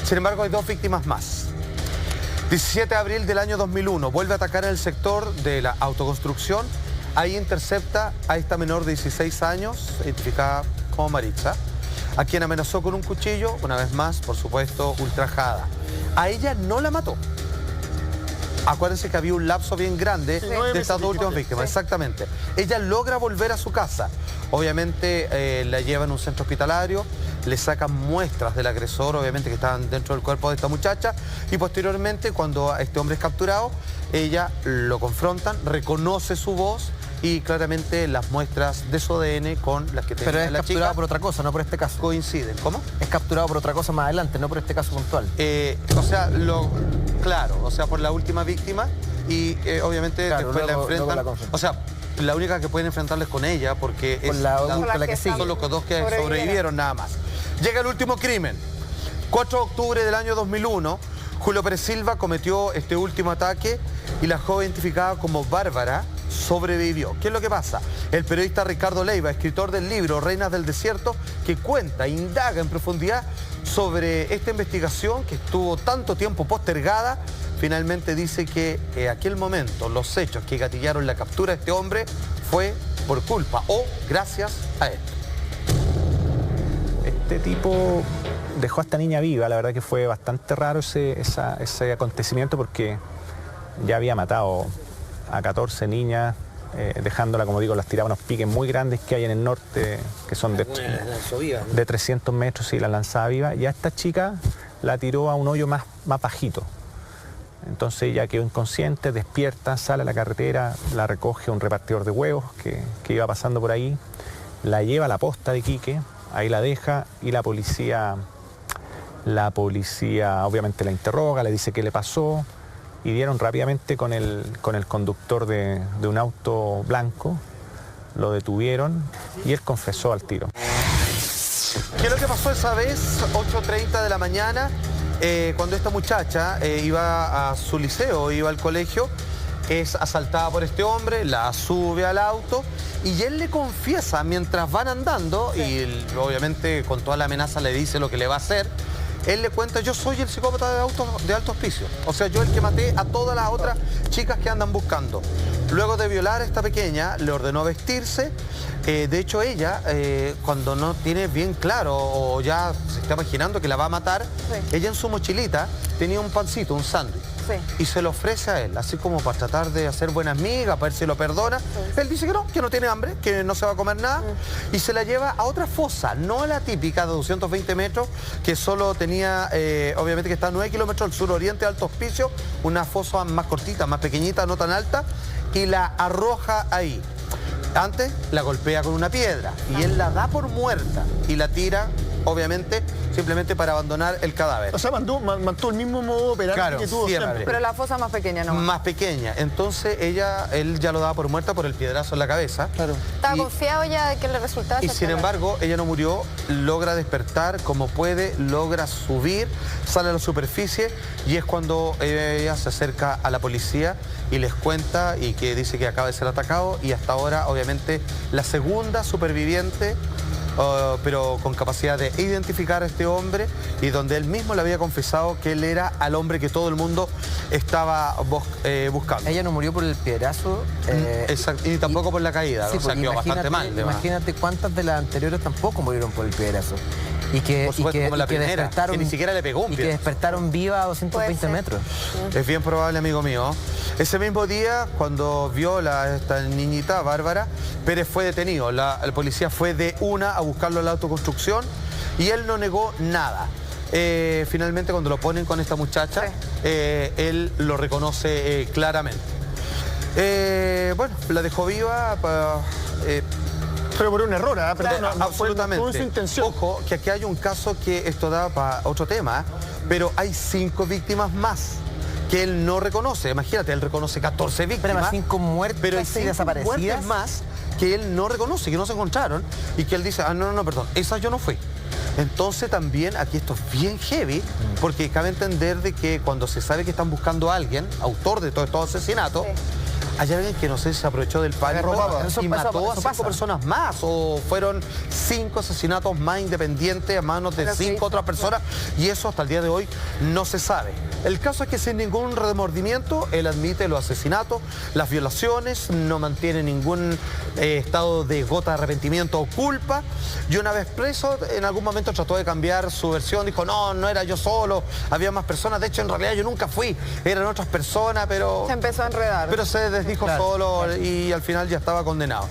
Sin embargo, hay dos víctimas más. 17 de abril del año 2001, vuelve a atacar en el sector de la autoconstrucción. Ahí intercepta a esta menor de 16 años, identificada como Maritza, a quien amenazó con un cuchillo, una vez más, por supuesto, ultrajada. A ella no la mató. Acuérdense que había un lapso bien grande de estas dos últimas víctimas, exactamente. Ella logra volver a su casa. Obviamente la llevan a un centro hospitalario, le sacan muestras del agresor, obviamente que estaban dentro del cuerpo de esta muchacha, y posteriormente, cuando este hombre es capturado, ella lo confrontan, reconoce su voz y claramente las muestras de su ADN con las que Pero tenía es la capturado chica por otra cosa, no por este caso. coinciden. ¿Cómo? Es capturado por otra cosa más adelante, no por este caso puntual. O sea, claro, o sea, por la última víctima y obviamente Claro, después luego la enfrentan. la confrontan. O sea, la única que pueden enfrentarles con ella porque Con es la la- con la que sigue. son los dos que sobrevivieron nada más. Llega el último crimen. 4 de octubre del año 2001, Julio Pérez Silva cometió este último ataque y la joven identificada como Bárbara sobrevivió. ¿Qué es lo que pasa? El periodista Ricardo Leiva, escritor del libro Reinas del Desierto, que cuenta, indaga en profundidad sobre esta investigación que estuvo tanto tiempo postergada, finalmente dice que aquel momento, los hechos que gatillaron la captura de este hombre fue por culpa o gracias a él. Este tipo dejó a esta niña viva, la verdad que fue bastante raro ese acontecimiento porque ya había matado a 14 niñas, dejándola, como digo, las tiraba unos piques muy grandes que hay en el norte, que son de 300 metros y la lanzaba viva, y a esta chica la tiró a un hoyo más bajito. Entonces ella quedó inconsciente, despierta, sale a la carretera, la recoge un repartidor de huevos que iba pasando por ahí, la lleva a la posta de Iquique, ahí la deja y la policía obviamente la interroga, le dice qué le pasó y dieron rápidamente con el conductor de un auto blanco, lo detuvieron y él confesó al tiro. ¿Qué es lo que pasó esa vez? 8:30 de la mañana, cuando esta muchacha iba a su liceo, iba al colegio, es asaltada por este hombre, la sube al auto y él le confiesa mientras van andando, y obviamente con toda la amenaza le dice lo que le va a hacer. Él le cuenta, yo soy el psicópata de alto hospicio. O sea, yo el que maté a todas las otras chicas que andan buscando. Luego de violar a esta pequeña, le ordenó vestirse. De hecho, ella, cuando no tiene bien claro o ya se está imaginando que la va a matar, ella en su mochilita tenía un pancito, un sándwich. Y se lo ofrece a él, así como para tratar de hacer buenas migas, para ver si lo perdona. Él dice que no tiene hambre, que no se va a comer nada. Y se la lleva a otra fosa, no a la típica de 220 metros, que solo tenía, obviamente que está a 9 kilómetros al suroriente de Alto Hospicio, una fosa más cortita, más pequeñita, no tan alta, y la arroja ahí. Antes la golpea con una piedra y él la da por muerta y la tira, obviamente, simplemente para abandonar el cadáver. O sea, mantuvo el mismo modo operante Claro, que tuvo siempre. siempre. Pero la fosa más pequeña, ¿no? Más pequeña. Entonces él ya lo daba por muerta por el piedrazo en la cabeza. Claro. Estaba confiado ya de que le resultaba Y ser sin culpable. embargo, ella no murió, logra despertar como puede, logra subir, sale a la superficie y es cuando ella se acerca a la policía y les cuenta y que dice que acaba de ser atacado y hasta ahora, obviamente, la segunda superviviente, pero con capacidad de identificar a este hombre y donde él mismo le había confesado que él era al hombre que todo el mundo estaba buscando. Ella no murió por el piedrazo. Exacto, y tampoco por la caída, Sí, o sea, pues, quedó bastante mal. Imagínate cuántas de las anteriores tampoco murieron por el piedrazo. Y que, Por supuesto, como la primera, que ni siquiera le pegó un y que piedrazo. despertaron viva a 220 Puede ser. metros. Es bien probable, amigo mío. Ese mismo día, cuando viola a esta niñita, Bárbara, Pérez fue detenido. La policía fue de una a buscarlo a la autoconstrucción y él no negó nada. Finalmente, cuando lo ponen con esta muchacha, él lo reconoce claramente. Bueno, la dejó viva. Pero por un error, ¿ah? Perdón, Claro, no absolutamente. fue su intención. Ojo, que aquí hay un caso que esto da para otro tema, pero hay 5 víctimas más que él no reconoce. Imagínate, él reconoce 14 víctimas. Pero además 5 muertes pero hay y 5 desaparecidas. muertes más que él no reconoce, que no se encontraron y que él dice, no, perdón, esa yo no fui. Entonces también aquí esto es bien heavy, porque cabe entender de que cuando se sabe que están buscando a alguien, autor de todos estos asesinatos, hay alguien que no sé si se aprovechó del pánico y mató a 5 personas más, o fueron 5 asesinatos más independientes a manos de 5 otras personas, y eso hasta el día de hoy no se sabe. El caso es que sin ningún remordimiento, él admite los asesinatos, las violaciones, no mantiene ningún estado de gota de arrepentimiento o culpa, y una vez preso, en algún momento trató de cambiar su versión, dijo, no era yo solo, había más personas, de hecho en realidad yo nunca fui, eran otras personas, pero... Se empezó a enredar. Pero se les dijo solo y al final ya estaba condenado.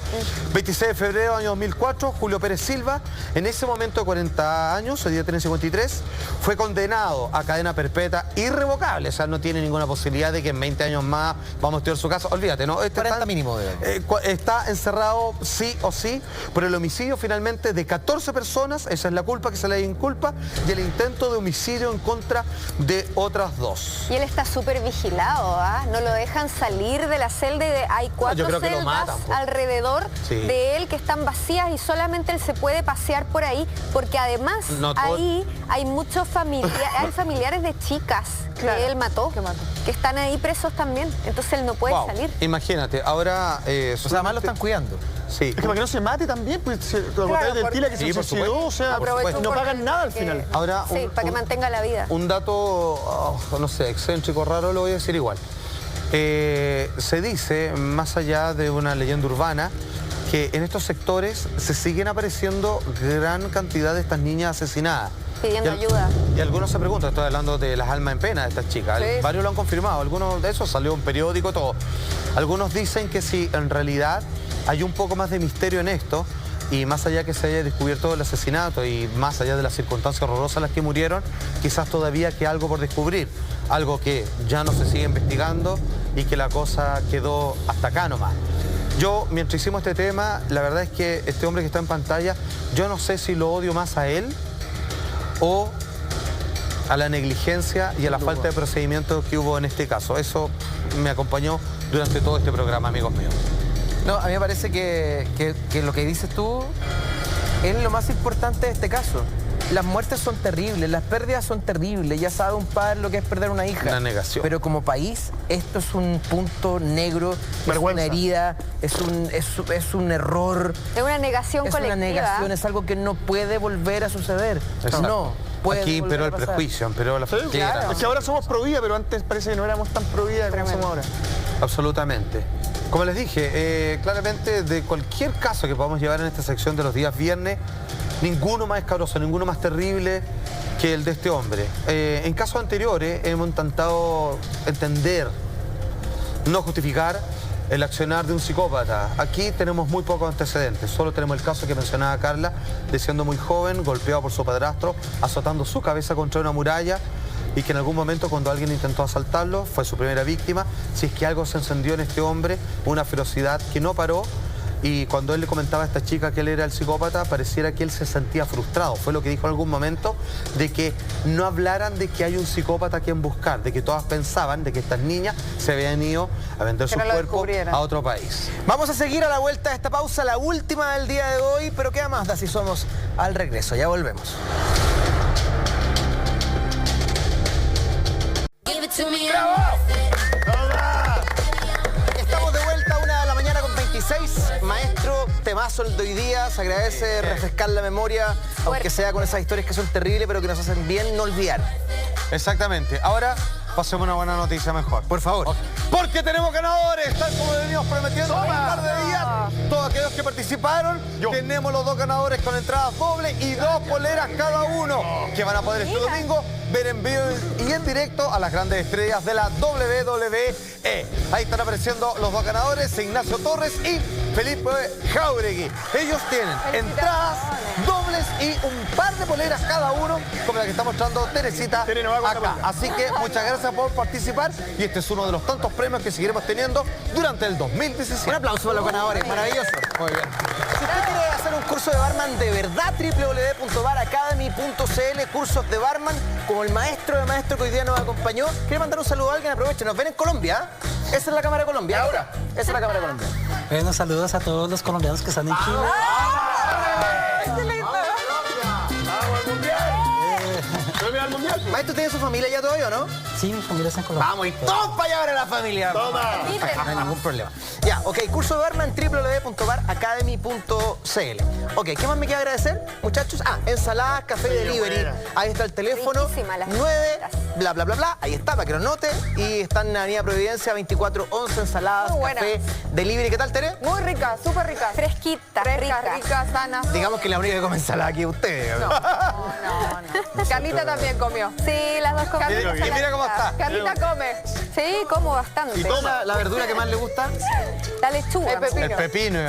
26 de febrero año 2004, Julio Pérez Silva, en ese momento de 40 años, hoy día tiene 53, fue condenado a cadena perpetua irrevocable. O sea, no tiene ninguna posibilidad de que en 20 años más vamos a estudiar su caso. Olvídate, ¿no? 40 mínimo de está encerrado sí o sí por el homicidio finalmente de 14 personas, esa es la culpa que se le inculpa, y el intento de homicidio en contra de otras 2. Y él está súper vigilado, ¿ah? No lo dejan salir de la celda y hay 4 yo creo que lo celdas matan, po. alrededor de él que están vacías y solamente él se puede pasear por ahí porque además ahí hay muchos familiares de chicas que él mató, que están ahí presos también, entonces él no puede salir. Imagínate, ahora... o sea, además lo están cuidando. Sí. Es que para que no se mate también, pues lo contrario del Tila que se suicidó, o sea, no pagan nada al final. Ahora, sí, para que mantenga la vida. Un dato, no sé, excéntrico, raro, lo voy a decir igual. Se dice, más allá de una leyenda urbana, que en estos sectores se siguen apareciendo gran cantidad de estas niñas asesinadas. Pidiendo ayuda. Y algunos se preguntan, estoy hablando de las almas en pena de estas chicas. Sí. Varios lo han confirmado, algunos de esos salió en periódico, todo. Algunos dicen que si en realidad hay un poco más de misterio en esto, y más allá que se haya descubierto el asesinato y más allá de las circunstancias horrorosas en las que murieron, quizás todavía queda algo por descubrir, algo que ya no se sigue investigando y que la cosa quedó hasta acá nomás. Yo, mientras hicimos este tema, la verdad es que este hombre que está en pantalla, yo no sé si lo odio más a él o a la negligencia y a la falta de procedimiento que hubo en este caso. Eso me acompañó durante todo este programa, amigos míos. No, a mí me parece que lo que dices tú es lo más importante de este caso. Las muertes son terribles, las pérdidas son terribles. Ya sabe un padre lo que es perder una hija. Una negación. Pero como país, esto es un punto negro, es una herida, es un error. Es una negación colectiva. Es una negación, es algo que no puede volver a suceder. Exacto. No puede. Aquí imperó el prejuicio, imperó la frontera. Claro. Es que ahora somos pro vida, pero antes parece que no éramos tan pro vida como somos ahora. Absolutamente. Como les dije, claramente de cualquier caso que podamos llevar en esta sección de los días viernes, ninguno más escabroso, ninguno más terrible que el de este hombre. En casos anteriores hemos intentado entender, no justificar el accionar de un psicópata. Aquí tenemos muy pocos antecedentes. Solo tenemos el caso que mencionaba Carla, de siendo muy joven, golpeado por su padrastro, azotando su cabeza contra una muralla, y que en algún momento cuando alguien intentó asaltarlo, fue su primera víctima. Si es que algo se encendió en este hombre, una ferocidad que no paró, y cuando él le comentaba a esta chica que él era el psicópata, pareciera que él se sentía frustrado. Fue lo que dijo en algún momento, de que no hablaran de que hay un psicópata a quien buscar, de que todas pensaban de que estas niñas se habían ido a vender sus cuerpos a otro país. Vamos a seguir a la vuelta de esta pausa, la última del día de hoy, pero queda más de Así Somos al regreso. Ya volvemos. Estamos de vuelta a 1:26. Maestro, temazo el de hoy día. Se agradece refrescar la memoria, aunque sea con esas historias que son terribles, pero que nos hacen bien no olvidar. Exactamente. Ahora pasemos una buena noticia mejor. Por favor. Okay. Porque tenemos ganadores, tal como venimos prometiendo un par de días. Todos aquellos que participaron, tenemos los 2 ganadores con entradas dobles y 2 poleras cada uno, que van a poder este domingo ver en vivo y en directo a las grandes estrellas de la WWE. Ahí están apareciendo los 2 ganadores, Ignacio Torres y Felipe Jauregui. Ellos tienen entradas dobles y un par de poleras cada uno, como la que está mostrando Teresita acá. Así que muchas gracias por participar, y este es uno de los tantos premios que seguiremos teniendo durante el 2017. Un aplauso para los ganadores, maravilloso. Muy bien. Si usted quiere hacer un curso de barman de verdad, www.baracademy.cl, cursos de barman, como el maestro de maestro que hoy día nos acompañó. ¿Quiere mandar un saludo a alguien? Aproveche, nos ven en Colombia. Esa es la cámara de Colombia. Ahora, esa es la cámara de Colombia. Bueno, saludos a todos los colombianos que están en Chile. Maestro, ¿tiene su familia ya todavía o no? Sí, mi familia está en Colombia. Vamos, y todos para allá ahora la familia. Toma. No hay ningún problema. Ya, ok, curso de barman, www.baracademy.cl. Ok, ¿qué más me queda agradecer, muchachos? Ensaladas, café delivery. Ahí está el teléfono. 9, bla, bla, bla, bla. Ahí está, para que lo note. Y están en Avenida Providencia, 2411, ensaladas, café delivery. ¿Qué tal, Tere? Muy rica, súper rica. Fresquita, rica, sana. Digamos que la única que come ensalada aquí es usted. No. Carlita también comió. Sí, las 2 comemos. Y mira cómo está. Carlita come. Sí, como bastante. ¿Y toma la verdura que más le gusta? La lechuga. El pepino. El pepino.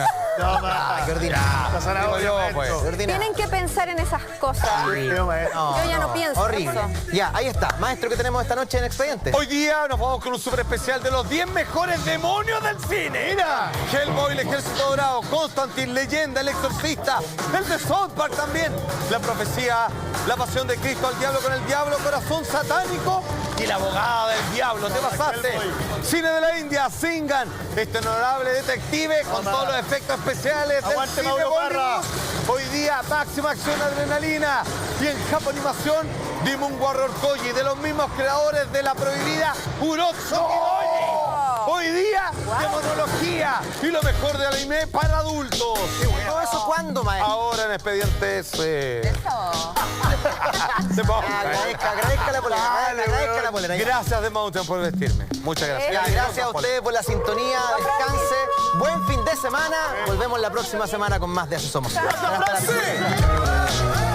Qué ordinario. La zanahoria, Digo yo, maestro. pues. Qué ordinario. Tienen que pensar en esas cosas. Digo, maestro. Yo ya no pienso en Horrible. eso. Ya, ahí está. Maestro, ¿qué tenemos esta noche en Expediente? Hoy día nos vamos con un super especial de los 10 mejores demonios del cine. Mira, Hellboy, el Ejército Dorado, Constantine, Leyenda, el Exorcista, el de South Park también, la profecía, la pasión de Cristo al diablo con el diablo, corazón satánico y la abogada del diablo. ¿Te pasaste? Cine de la India, Singan, este honorable detective con todos los efectos especiales del Aguante, cine Mauro Parra. Bollywood. Hoy día, máxima acción, adrenalina. Y en Japonimación, Demon Warrior Koji, de los mismos creadores de la prohibida Urotsu Kidoji. Hoy día, demonología y lo mejor del anime para adultos. ¿Todo eso cuándo, maestro? Ahora en Expedientes... Agradezca la polera. Agradezca la polera. Gracias, The Mountain, por vestirme. Muchas gracias. Ya, gracias a ustedes por la sintonía. Descanse. Buen fin de semana. Volvemos la próxima semana con más de Así Somos. Hasta la próxima.